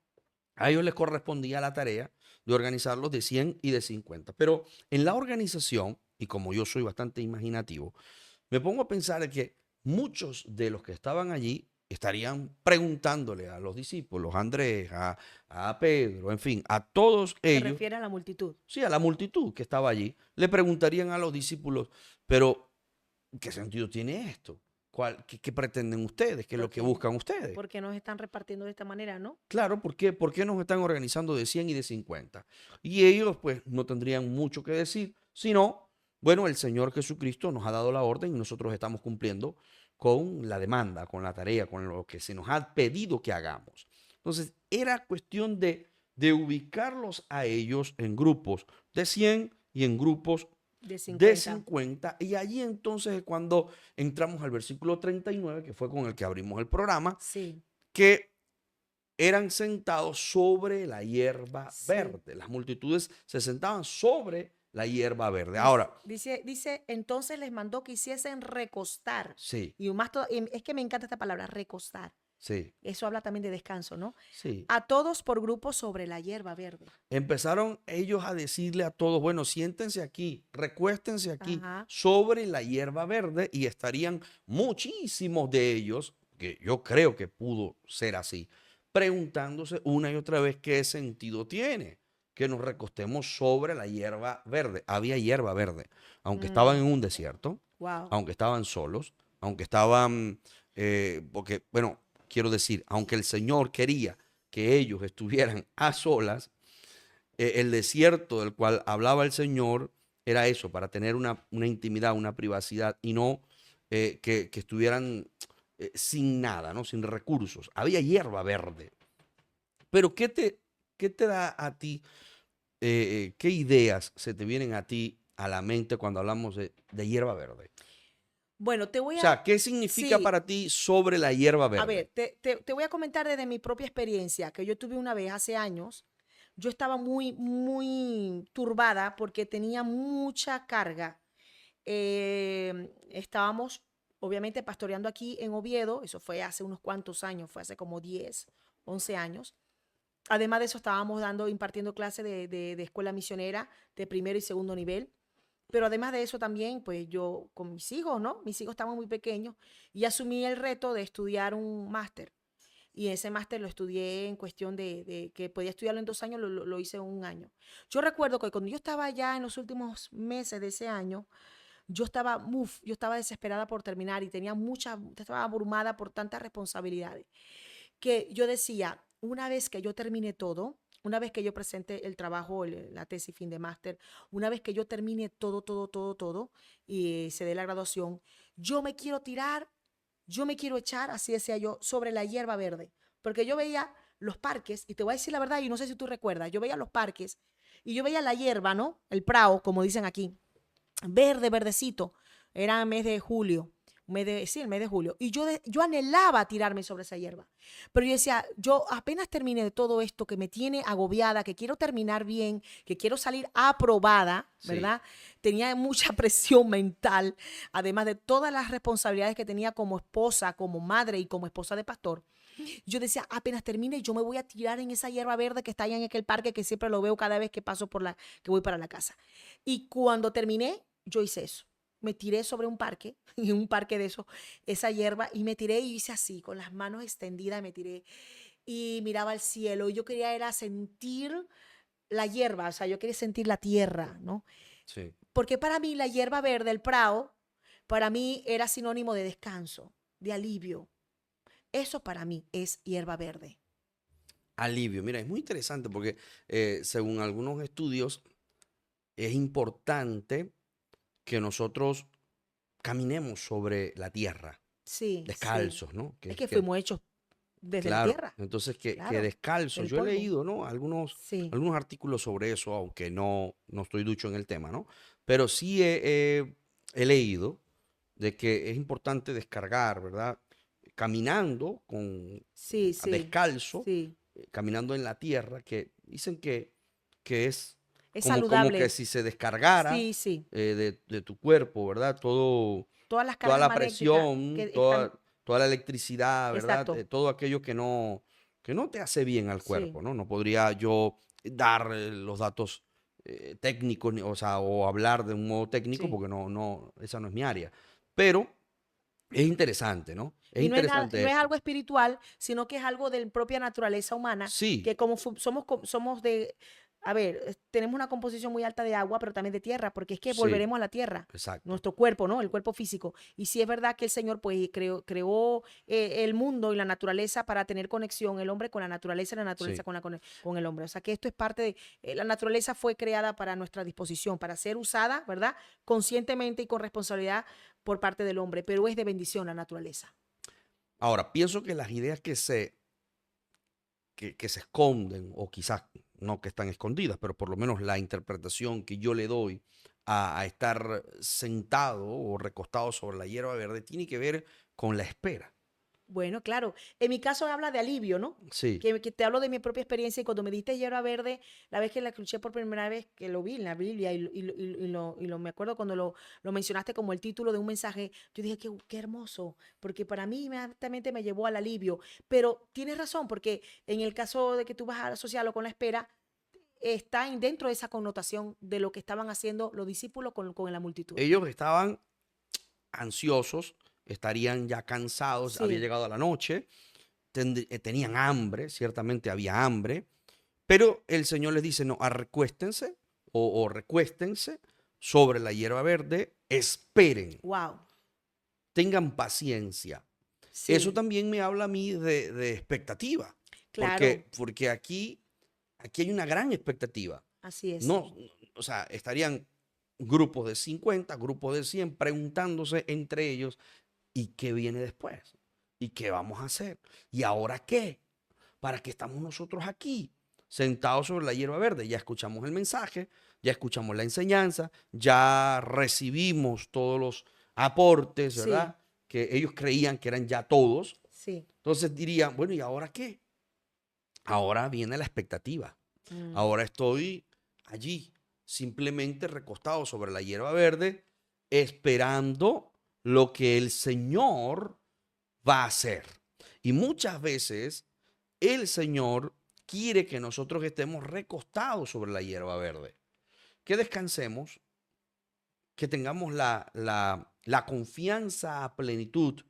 A ellos les correspondía la tarea de organizarlos de 100 y de 50. Pero en la organización, y como yo soy bastante imaginativo, me pongo a pensar en que muchos de los que estaban allí estarían preguntándole a los discípulos, a Andrés, a Pedro, en fin, a todos Se ellos, refiere a la multitud. sí, a la multitud que estaba allí, le preguntarían a los discípulos, pero ¿qué sentido tiene esto? ¿Qué pretenden ustedes? ¿Qué es lo que Porque, buscan ustedes? porque nos están repartiendo de esta manera, ¿no? Claro, ¿por qué nos están organizando de 100 y de 50? Y ellos pues no tendrían mucho que decir, sino, bueno, el Señor Jesucristo nos ha dado la orden y nosotros estamos cumpliendo con la demanda, con la tarea, con lo que se nos ha pedido que hagamos. Entonces, era cuestión de de ubicarlos a ellos en grupos de 100 y en grupos De de 50. 50. Y allí entonces es cuando entramos al versículo 39, que fue con el que abrimos el programa, Sí, que eran sentados sobre la hierba sí. verde. Las multitudes se sentaban sobre la hierba verde. Dice, Ahora, dice, entonces les mandó que hiciesen recostar. sí, Y más y es que me encanta esta palabra, recostar. sí, Eso habla también de descanso, ¿no? sí. A todos por grupos sobre la hierba verde. Empezaron ellos a decirle a todos, bueno, siéntense aquí, recuéstense aquí Ajá. sobre la hierba verde y estarían muchísimos de ellos, que yo creo que pudo ser así, preguntándose una y otra vez qué sentido tiene que nos recostemos sobre la hierba verde. Había hierba verde, aunque estaban en un desierto, Wow. aunque estaban solos, aunque estaban, porque, bueno, quiero decir, aunque el Señor quería que ellos estuvieran a solas, el desierto del cual hablaba el Señor era eso, para tener una intimidad, una privacidad y no que estuvieran sin nada, ¿no? Sin recursos. Había hierba verde. Pero qué te da a ti, qué ideas se te vienen a ti a la mente cuando hablamos de hierba verde? Bueno, te voy O a... sea, ¿qué significa Sí, para ti sobre la hierba a ver, verde? te voy a comentar desde mi propia experiencia, que yo tuve una vez hace años. Yo estaba muy, muy turbada porque tenía mucha carga. Estábamos, obviamente, pastoreando aquí en Oviedo. Eso fue hace unos cuantos años, fue hace como 10, 11 años. Además de eso, estábamos impartiendo clases de escuela misionera de primero y segundo nivel. Pero además de eso también, pues yo con mis hijos, ¿no? Mis hijos estaban muy pequeños y asumí el reto de estudiar un máster. Y ese máster lo estudié en cuestión de que podía estudiarlo en 2 años, lo hice en un año. Yo recuerdo que cuando yo estaba ya en los últimos meses de ese año, yo estaba desesperada por terminar y estaba abrumada por tantas responsabilidades, que yo decía, una vez que yo termine todo, una vez que yo presente el trabajo, la tesis fin de máster, una vez que yo termine todo y se dé la graduación, yo me quiero tirar, yo me quiero echar, así decía yo, sobre la hierba verde. Porque yo veía los parques, y te voy a decir la verdad, y no sé si tú recuerdas, yo veía los parques y yo veía la hierba, ¿no? El prado, como dicen aquí, verde, verdecito. Era mes de julio, sí, el mes de julio. Y yo anhelaba tirarme sobre esa hierba. Pero yo decía, yo apenas termine de todo esto que me tiene agobiada, que quiero terminar bien, que quiero salir aprobada, Sí, ¿verdad? Tenía mucha presión mental, además de todas las responsabilidades que tenía como esposa, como madre y como esposa de pastor. Yo decía, apenas termine, yo me voy a tirar en esa hierba verde que está allá en aquel parque que siempre lo veo cada vez que paso que voy para la casa. Y cuando terminé, yo hice eso. Me tiré sobre un parque, en un parque de eso, esa hierba, y me tiré y hice así, con las manos extendidas, me tiré y miraba al cielo. Y yo quería era sentir la hierba, o sea, yo quería sentir la tierra, ¿no? sí. Porque para mí la hierba verde, el prado, para mí era sinónimo de descanso, de alivio. Eso para mí es hierba verde. Alivio. Mira, es muy interesante porque según algunos estudios es importante que nosotros caminemos sobre la tierra, Sí, sí. descalzos, ¿no? Es que fuimos hechos desde la Claro, tierra, entonces que claro, descalzos. del Yo he polvo. leído, ¿no? Sí, Algunos artículos sobre eso, aunque no estoy ducho en el tema, ¿no? Pero sí he leído de que es importante descargar, ¿verdad? Caminando sí, sí, descalzo, sí. caminando en la tierra, que dicen que es Es como que saludable. si se descargara Sí, sí. de tu cuerpo, ¿verdad? Todas las Toda cargas la magnéticas que presión, están. toda la electricidad, ¿verdad? Exacto. Todo aquello que no te hace bien al Sí, cuerpo, ¿no? No podría yo dar los datos técnicos, o sea, o hablar de un modo técnico, sí. porque esa no es mi área. Pero es interesante, ¿no? Es Y no es, interesante no es eso. algo espiritual, sino que es algo de la propia naturaleza humana, Sí, que como somos de, a ver, tenemos una composición muy alta de agua, pero también de tierra, porque es que sí, volveremos a la tierra, exacto. nuestro cuerpo, ¿no? El cuerpo físico. Y sí es verdad que el Señor pues creó el mundo y la naturaleza para tener conexión, el hombre con la naturaleza y la naturaleza Sí. con el hombre. O sea que esto es parte de, la naturaleza fue creada para nuestra disposición, para ser usada, ¿verdad? Conscientemente y con responsabilidad por parte del hombre, pero es de bendición la naturaleza. Ahora, pienso que las ideas que se esconden, o quizás no que están escondidas, pero por lo menos la interpretación que yo le doy a estar sentado o recostado sobre la hierba verde tiene que ver con la espera. Bueno, claro. En mi caso habla de alivio, ¿no? Sí, Que te hablo de mi propia experiencia y cuando me diste hierba verde, la vez que la escuché por primera vez, que lo vi en la Biblia me acuerdo cuando lo mencionaste como el título de un mensaje, yo dije, qué hermoso, porque para mí inmediatamente me llevó al alivio. Pero tienes razón, porque en el caso de que tú vas a asociarlo con la espera, está dentro de esa connotación de lo que estaban haciendo los discípulos con la multitud. ellos estaban ansiosos, estarían ya cansados, había Sí, llegado la noche, tenían hambre, ciertamente había hambre, pero el Señor les dice, no, recuéstense o recuéstense sobre la hierba verde, esperen, wow, tengan paciencia. Eso sí, también me habla a mí de expectativa, claro, porque aquí hay una gran expectativa. así es. No, o sea, estarían grupos de 50, grupos de 100 preguntándose entre ellos, ¿y qué viene después? ¿Y qué vamos a hacer? ¿Y ahora qué? ¿Para qué estamos nosotros aquí? Sentados sobre la hierba verde. Ya escuchamos el mensaje, ya escuchamos la enseñanza, ya recibimos todos los aportes, Sí, ¿verdad? Que ellos creían que eran ya todos. sí. Entonces dirían, bueno, ¿y ahora qué? Ahora viene la expectativa. Mm. Ahora estoy allí, simplemente recostado sobre la hierba verde, esperando lo que el Señor va a hacer. Y muchas veces el Señor quiere que nosotros estemos recostados sobre la hierba verde, que descansemos, que tengamos la confianza a plenitud,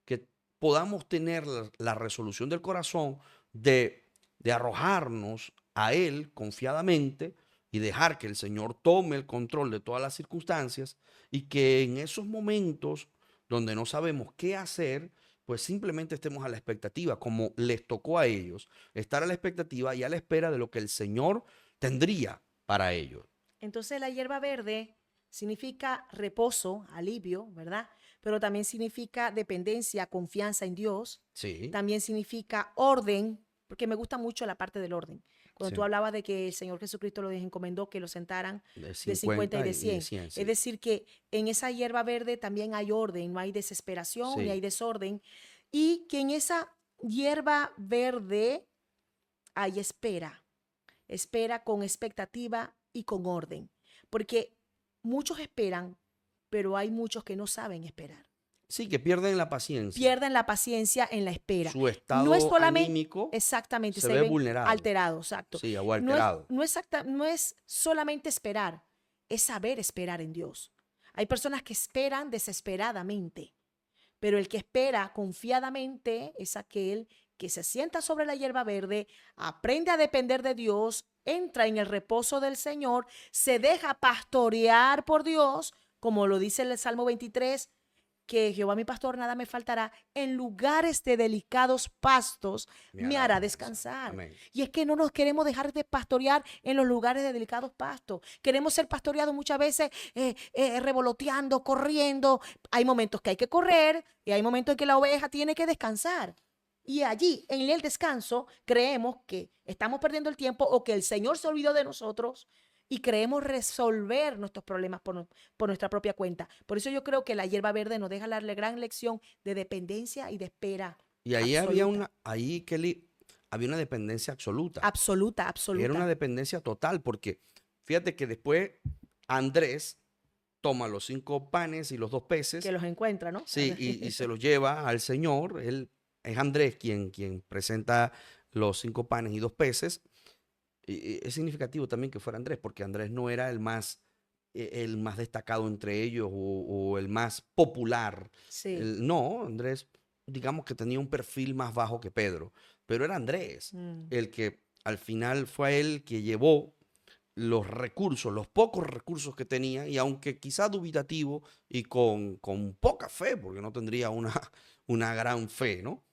que podamos tener la resolución del corazón de arrojarnos a Él confiadamente y dejar que el Señor tome el control de todas las circunstancias y que en esos momentos donde no sabemos qué hacer, pues simplemente estemos a la expectativa, como les tocó a ellos, estar a la expectativa y a la espera de lo que el Señor tendría para ellos. Entonces la hierba verde significa reposo, alivio, ¿verdad? Pero también significa dependencia, confianza en Dios. Sí, También significa orden, porque me gusta mucho la parte del orden. Cuando tú sí. hablabas de que el Señor Jesucristo les encomendó que lo sentaran De de 50 y 50 de y de 100. 100, Es sí. decir, que en esa hierba verde también hay orden, no hay desesperación ni hay Sí, desorden. Y que en esa hierba verde hay espera. Espera con expectativa y con orden. Porque muchos esperan, pero hay muchos que no saben esperar. sí, que pierden la paciencia. Pierden la paciencia en la espera. Su No es estado solamente, anímico exactamente, se se ve ven vulnerado, alterados, exacto. sí, o alterado. No es solamente esperar, es saber esperar en Dios. Hay personas que esperan desesperadamente, pero el que espera confiadamente es aquel que se sienta sobre la hierba verde, aprende a depender de Dios, entra en el reposo del Señor, se deja pastorear por Dios, como lo dice el Salmo 23, que Jehová mi pastor nada me faltará, en lugares de delicados pastos Me me hará hará descansar. descansar. Amén. Y es que no nos queremos dejar de pastorear en los lugares de delicados pastos. Queremos ser pastoreados muchas veces revoloteando, corriendo. Hay momentos que hay que correr y hay momentos en que la oveja tiene que descansar. Y allí, en el descanso, creemos que estamos perdiendo el tiempo o que el Señor se olvidó de nosotros y creemos resolver nuestros problemas por nuestra propia cuenta. Por eso yo creo que la hierba verde nos deja la gran lección de dependencia y de espera Y ahí había absoluta. Kelly, había una dependencia absoluta. Absoluta, Era una absoluta. dependencia total, porque fíjate que después Andrés toma los 5 panes y los 2 peces, Que los encuentra, ¿no? sí, y se los lleva al Señor. Él es Andrés quien presenta los 5 panes y 2 peces. Y es significativo también que fuera Andrés, porque Andrés no era el más destacado entre ellos o el más popular. Sí. No, Andrés, digamos que tenía un perfil más bajo que Pedro, pero era Andrés Mm, el que al final fue él que llevó los recursos, los pocos recursos que tenía, y aunque quizá dubitativo y con poca fe, porque no tendría una gran fe, ¿no?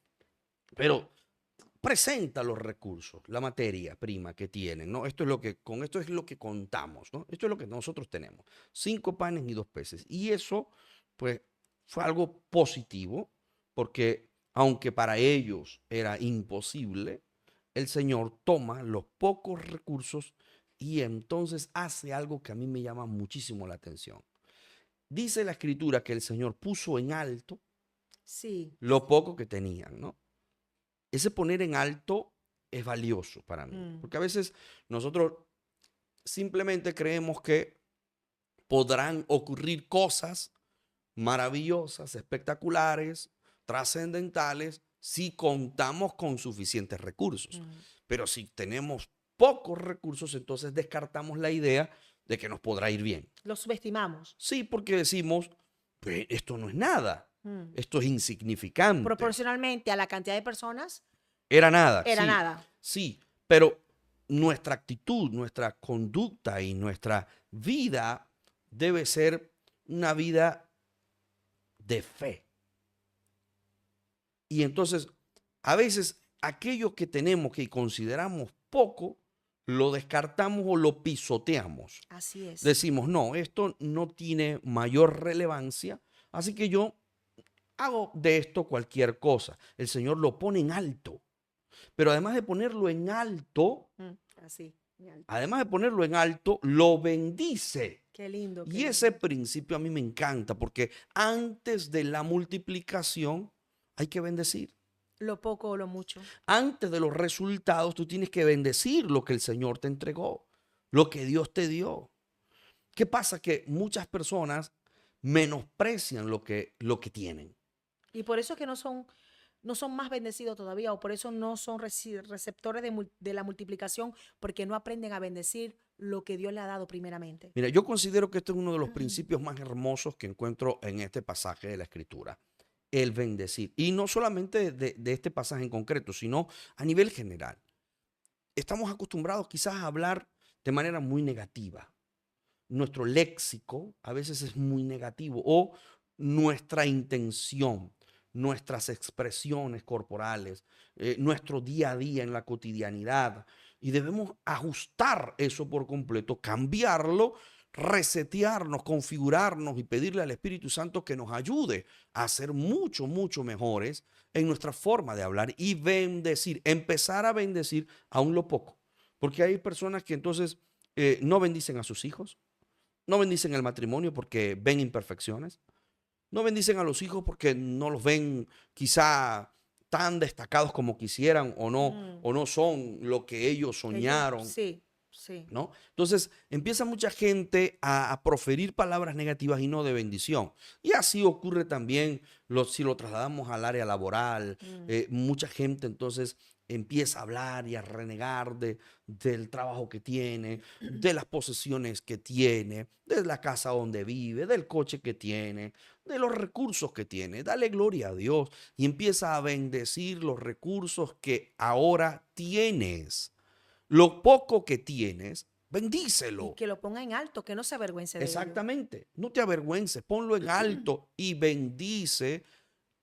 Pero presenta los recursos, la materia prima que tienen, ¿no? Con esto es lo que contamos, ¿no? Esto es lo que nosotros tenemos. 5 panes y 2 peces. Y eso, pues, fue algo positivo, porque aunque para ellos era imposible, el Señor toma los pocos recursos y entonces hace algo que a mí me llama muchísimo la atención. Dice la Escritura que el Señor puso en alto Sí. lo poco que tenían, ¿no? Ese poner en alto es valioso para mí, porque a veces nosotros simplemente creemos que podrán ocurrir cosas maravillosas, espectaculares, trascendentales, si contamos con suficientes recursos. Pero si tenemos pocos recursos, entonces descartamos la idea de que nos podrá ir bien. Lo subestimamos. Sí, porque decimos, pues esto no es nada, esto es insignificante. Proporcionalmente a la cantidad de personas, Era nada, era sí, nada. sí, pero nuestra actitud, nuestra conducta y nuestra vida debe ser una vida de fe. Y entonces, a veces, aquello que tenemos que consideramos poco, lo descartamos o lo pisoteamos. Así es. Decimos, no, esto no tiene mayor relevancia, así que yo hago de esto cualquier cosa. El Señor lo pone en alto. Pero además de ponerlo en alto, así, en alto. además de ponerlo en alto, lo bendice. Qué lindo. Y ese principio a mí me encanta porque antes de la multiplicación hay que bendecir. Lo poco o lo mucho. Antes de los resultados tú tienes que bendecir lo que el Señor te entregó, lo que Dios te dio. ¿Qué pasa? Que muchas personas menosprecian lo que tienen. Y por eso es que no son más bendecidos todavía, o por eso no son receptores de la multiplicación, porque no aprenden a bendecir lo que Dios le ha dado primeramente. Mira, yo considero que este es uno de los principios más hermosos que encuentro en este pasaje de la Escritura, el bendecir. Y no solamente de este pasaje en concreto, sino a nivel general. Estamos acostumbrados quizás a hablar de manera muy negativa. Nuestro léxico a veces es muy negativo, o nuestra intención, nuestras expresiones corporales, nuestro día a día en la cotidianidad. Y debemos ajustar eso por completo, cambiarlo, resetearnos, configurarnos y pedirle al Espíritu Santo que nos ayude a ser mucho, mucho mejores en nuestra forma de hablar y bendecir, empezar a bendecir aún lo poco. Porque hay personas que entonces no bendicen a sus hijos, no bendicen el matrimonio porque ven imperfecciones. No bendicen a los hijos porque no los ven quizá tan destacados como quisieran o no son lo que ellos soñaron. Sí, sí. ¿No? Entonces empieza mucha gente a proferir palabras negativas y no de bendición. Y así ocurre también si lo trasladamos al área laboral. Mucha gente entonces empieza a hablar y a renegar del trabajo que tiene, de las posesiones que tiene, de la casa donde vive, del coche que tiene, de los recursos que tiene. Dale gloria a Dios y empieza a bendecir los recursos que ahora tienes. Lo poco que tienes, bendícelo. Y que lo ponga en alto, que no se avergüence de ello. Exactamente. No te avergüences, ponlo en alto y bendice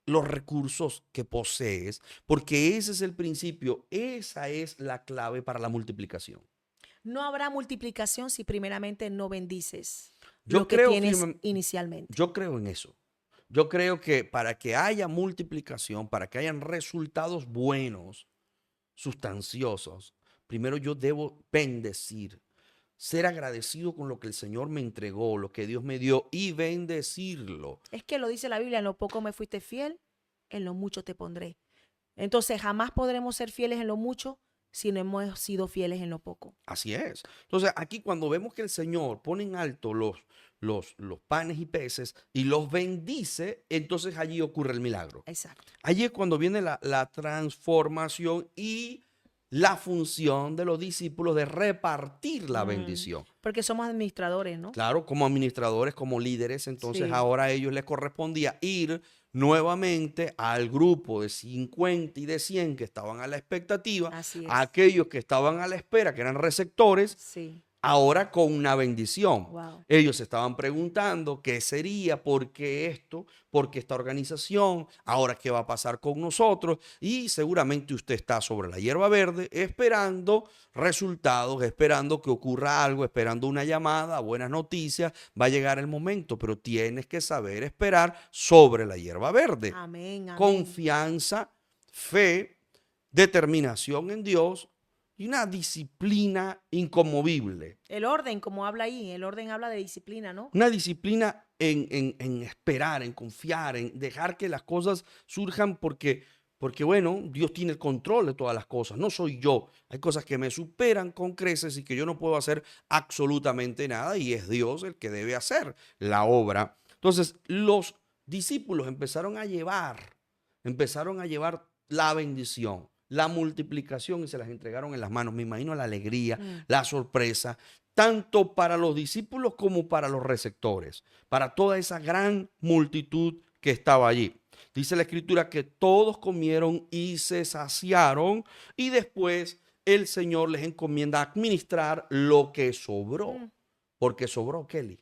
los recursos que posees, porque ese es el principio, esa es la clave para la multiplicación. No habrá multiplicación si primeramente no bendices Yo lo que creo tienes inicialmente. Yo creo en eso. Yo creo que para que haya multiplicación, para que hayan resultados buenos, sustanciosos, primero yo debo bendecir, ser agradecido con lo que el Señor me entregó, lo que Dios me dio y bendecirlo. Es que lo dice la Biblia, en lo poco me fuiste fiel, en lo mucho te pondré. Entonces jamás podremos ser fieles en lo mucho si no hemos sido fieles en lo poco. Así es. Entonces aquí cuando vemos que el Señor pone en alto los panes y peces y los bendice, entonces allí ocurre el milagro. Exacto. Allí es cuando viene la transformación y la función de los discípulos de repartir la bendición. Porque somos administradores, ¿no? Claro, como administradores, como líderes, entonces Sí. ahora a ellos les correspondía ir nuevamente al grupo de 50 y de 100 que estaban a la expectativa, Así es. a aquellos que estaban a la espera, que eran receptores, Sí. ahora con una bendición. Wow. Ellos se estaban preguntando qué sería, por qué esto, por qué esta organización, ahora qué va a pasar con nosotros. Y seguramente usted está sobre la hierba verde esperando resultados, esperando que ocurra algo, esperando una llamada, buenas noticias. Va a llegar el momento, pero tienes que saber esperar sobre la hierba verde. Amén, amén. Confianza, fe, determinación en Dios y una disciplina inconmovible. El orden, como habla ahí, el orden habla de disciplina, ¿no? Una disciplina en esperar, en confiar, en dejar que las cosas surjan porque, bueno, Dios tiene el control de todas las cosas, no soy yo. Hay cosas que me superan con creces y que yo no puedo hacer absolutamente nada y es Dios el que debe hacer la obra. Entonces, los discípulos empezaron a llevar la bendición, la multiplicación y se las entregaron en las manos. Me imagino la alegría, la sorpresa, tanto para los discípulos como para los receptores, para toda esa gran multitud que estaba allí. Dice la escritura que todos comieron y se saciaron y después el Señor les encomienda administrar lo que sobró, porque sobró, Kelly.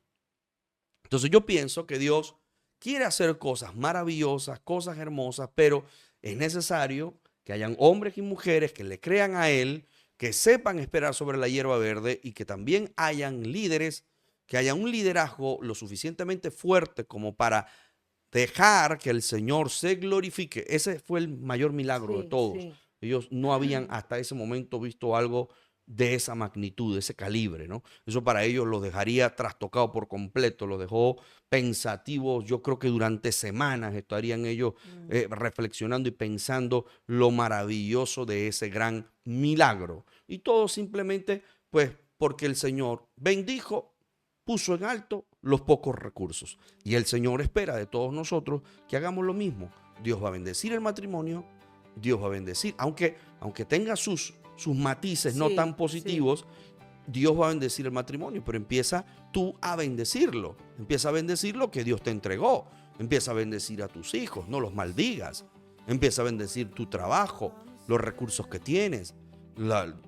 Entonces yo pienso que Dios quiere hacer cosas maravillosas, cosas hermosas, pero es necesario que hayan hombres y mujeres que le crean a Él, que sepan esperar sobre la hierba verde y que también hayan líderes, que haya un liderazgo lo suficientemente fuerte como para dejar que el Señor se glorifique. Ese fue el mayor milagro de todos. Sí. Ellos no habían hasta ese momento visto algo de esa magnitud, de ese calibre, ¿no? Eso para ellos los dejaría trastocado por completo, los dejó pensativos. Yo creo que durante semanas estarían ellos reflexionando y pensando lo maravilloso de ese gran milagro. Y todo simplemente, pues, porque el Señor bendijo, puso en alto los pocos recursos. Y el Señor espera de todos nosotros que hagamos lo mismo. Dios va a bendecir el matrimonio, Dios va a bendecir, aunque tenga sus matices no tan positivos, Dios va a bendecir el matrimonio, pero empieza tú a bendecirlo. Empieza a bendecir lo que Dios te entregó. Empieza a bendecir a tus hijos, no los maldigas. Empieza a bendecir tu trabajo, los recursos que tienes,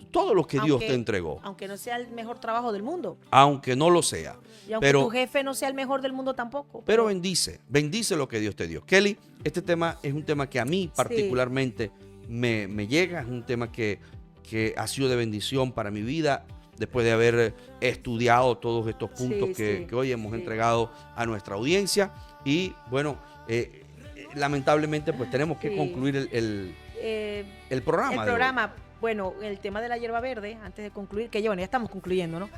todo lo que Dios te entregó. Aunque no sea el mejor trabajo del mundo. Aunque no lo sea. Y aunque tu jefe no sea el mejor del mundo tampoco. Pero bendice lo que Dios te dio. Kelly, este tema es un tema que a mí particularmente me llega, es un tema que ha sido de bendición para mi vida después de haber estudiado todos estos puntos que hoy hemos entregado a nuestra audiencia. Y bueno, lamentablemente pues tenemos que concluir el programa. El programa, bueno, el tema de la hierba verde, antes de concluir, que ya estamos concluyendo, ¿no?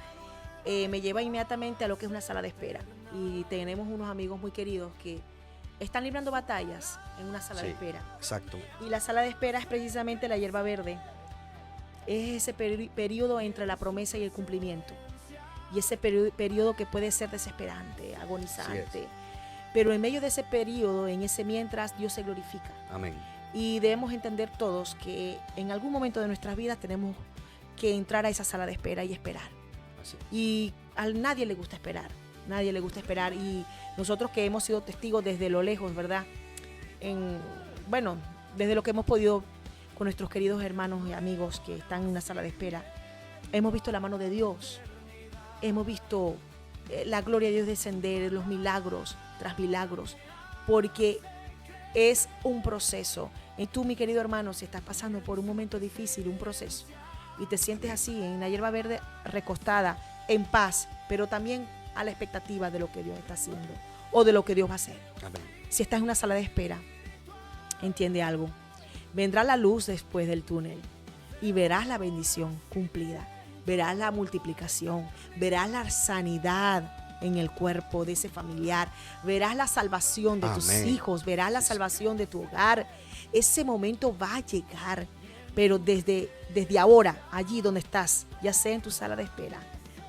Me lleva inmediatamente a lo que es una sala de espera. Y tenemos unos amigos muy queridos que están librando batallas en una sala de espera. Exacto. Y la sala de espera es precisamente la hierba verde. Es ese periodo entre la promesa y el cumplimiento. Y ese periodo que puede ser desesperante, agonizante. Pero en medio de ese periodo, en ese mientras, Dios se glorifica. Amén. Y debemos entender todos que en algún momento de nuestras vidas tenemos que entrar a esa sala de espera y esperar. Así. Y a nadie le gusta esperar. Nadie le gusta esperar. Y nosotros que hemos sido testigos desde lo lejos, ¿verdad? Desde lo que hemos podido con nuestros queridos hermanos y amigos que están en una sala de espera, hemos visto la mano de Dios. Hemos visto la gloria de Dios descender, los milagros tras milagros, porque es un proceso. Y tú, mi querido hermano, si estás pasando por un momento difícil, un proceso, y te sientes así, en la hierba verde, recostada, en paz, pero también a la expectativa de lo que Dios está haciendo o de lo que Dios va a hacer. Amén. Si estás en una sala de espera, entiende algo. Vendrá la luz después del túnel y verás la bendición cumplida. Verás la multiplicación, verás la sanidad en el cuerpo de ese familiar, verás la salvación de tus hijos, verás la salvación de tu hogar. Ese momento va a llegar, pero desde ahora, allí donde estás, ya sea en tu sala de espera,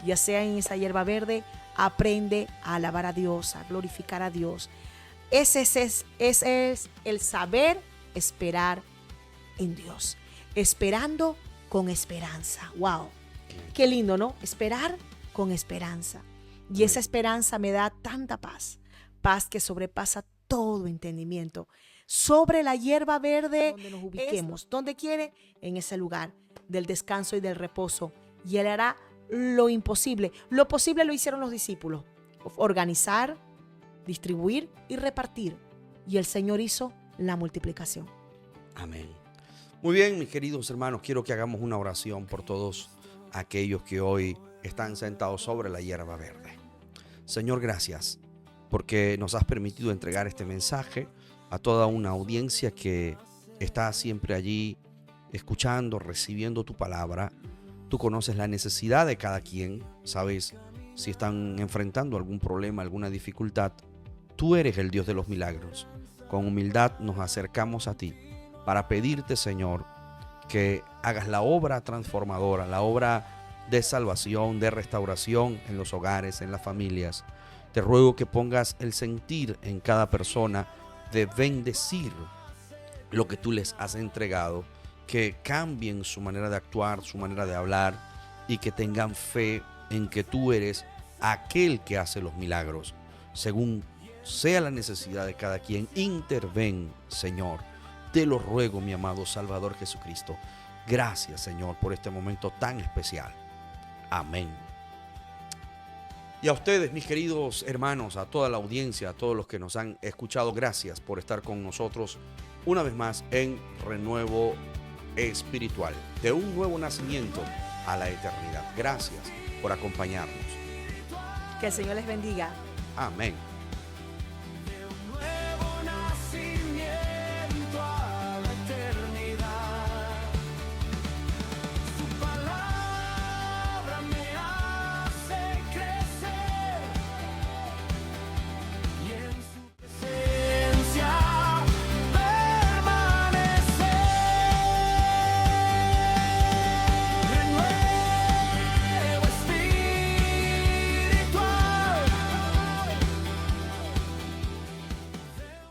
ya sea en esa hierba verde, aprende a alabar a Dios, a glorificar a Dios. Ese es el saber esperar en Dios, esperando con esperanza. ¡Wow! Qué lindo, ¿no? Esperar con esperanza. Y esa esperanza me da tanta paz, paz que sobrepasa todo entendimiento. Sobre la hierba verde, donde nos ubiquemos, donde quiere, en ese lugar del descanso y del reposo. Y Él hará lo imposible. Lo posible lo hicieron los discípulos: organizar, distribuir y repartir. Y el Señor hizo la multiplicación. Amén. Muy bien, mis queridos hermanos, quiero que hagamos una oración por todos aquellos que hoy están sentados sobre la hierba verde. Señor, gracias porque nos has permitido entregar este mensaje a toda una audiencia que está siempre allí escuchando, recibiendo tu palabra. Tú conoces la necesidad de cada quien, sabes si están enfrentando algún problema, alguna dificultad. Tú eres el Dios de los milagros. Con humildad nos acercamos a ti para pedirte, Señor, que hagas la obra transformadora, la obra de salvación, de restauración en los hogares, en las familias. Te ruego que pongas el sentir en cada persona de bendecir lo que tú les has entregado, que cambien su manera de actuar, su manera de hablar, y que tengan fe en que tú eres aquel que hace los milagros. Según sea la necesidad de cada quien, interven, Señor. Te lo ruego, mi amado Salvador Jesucristo. Gracias, Señor, por este momento tan especial. Amén. Y a ustedes, mis queridos hermanos, a toda la audiencia, a todos los que nos han escuchado, gracias por estar con nosotros una vez más en Renuevo Espiritual, de un nuevo nacimiento a la eternidad. Gracias por acompañarnos. Que el Señor les bendiga. Amén.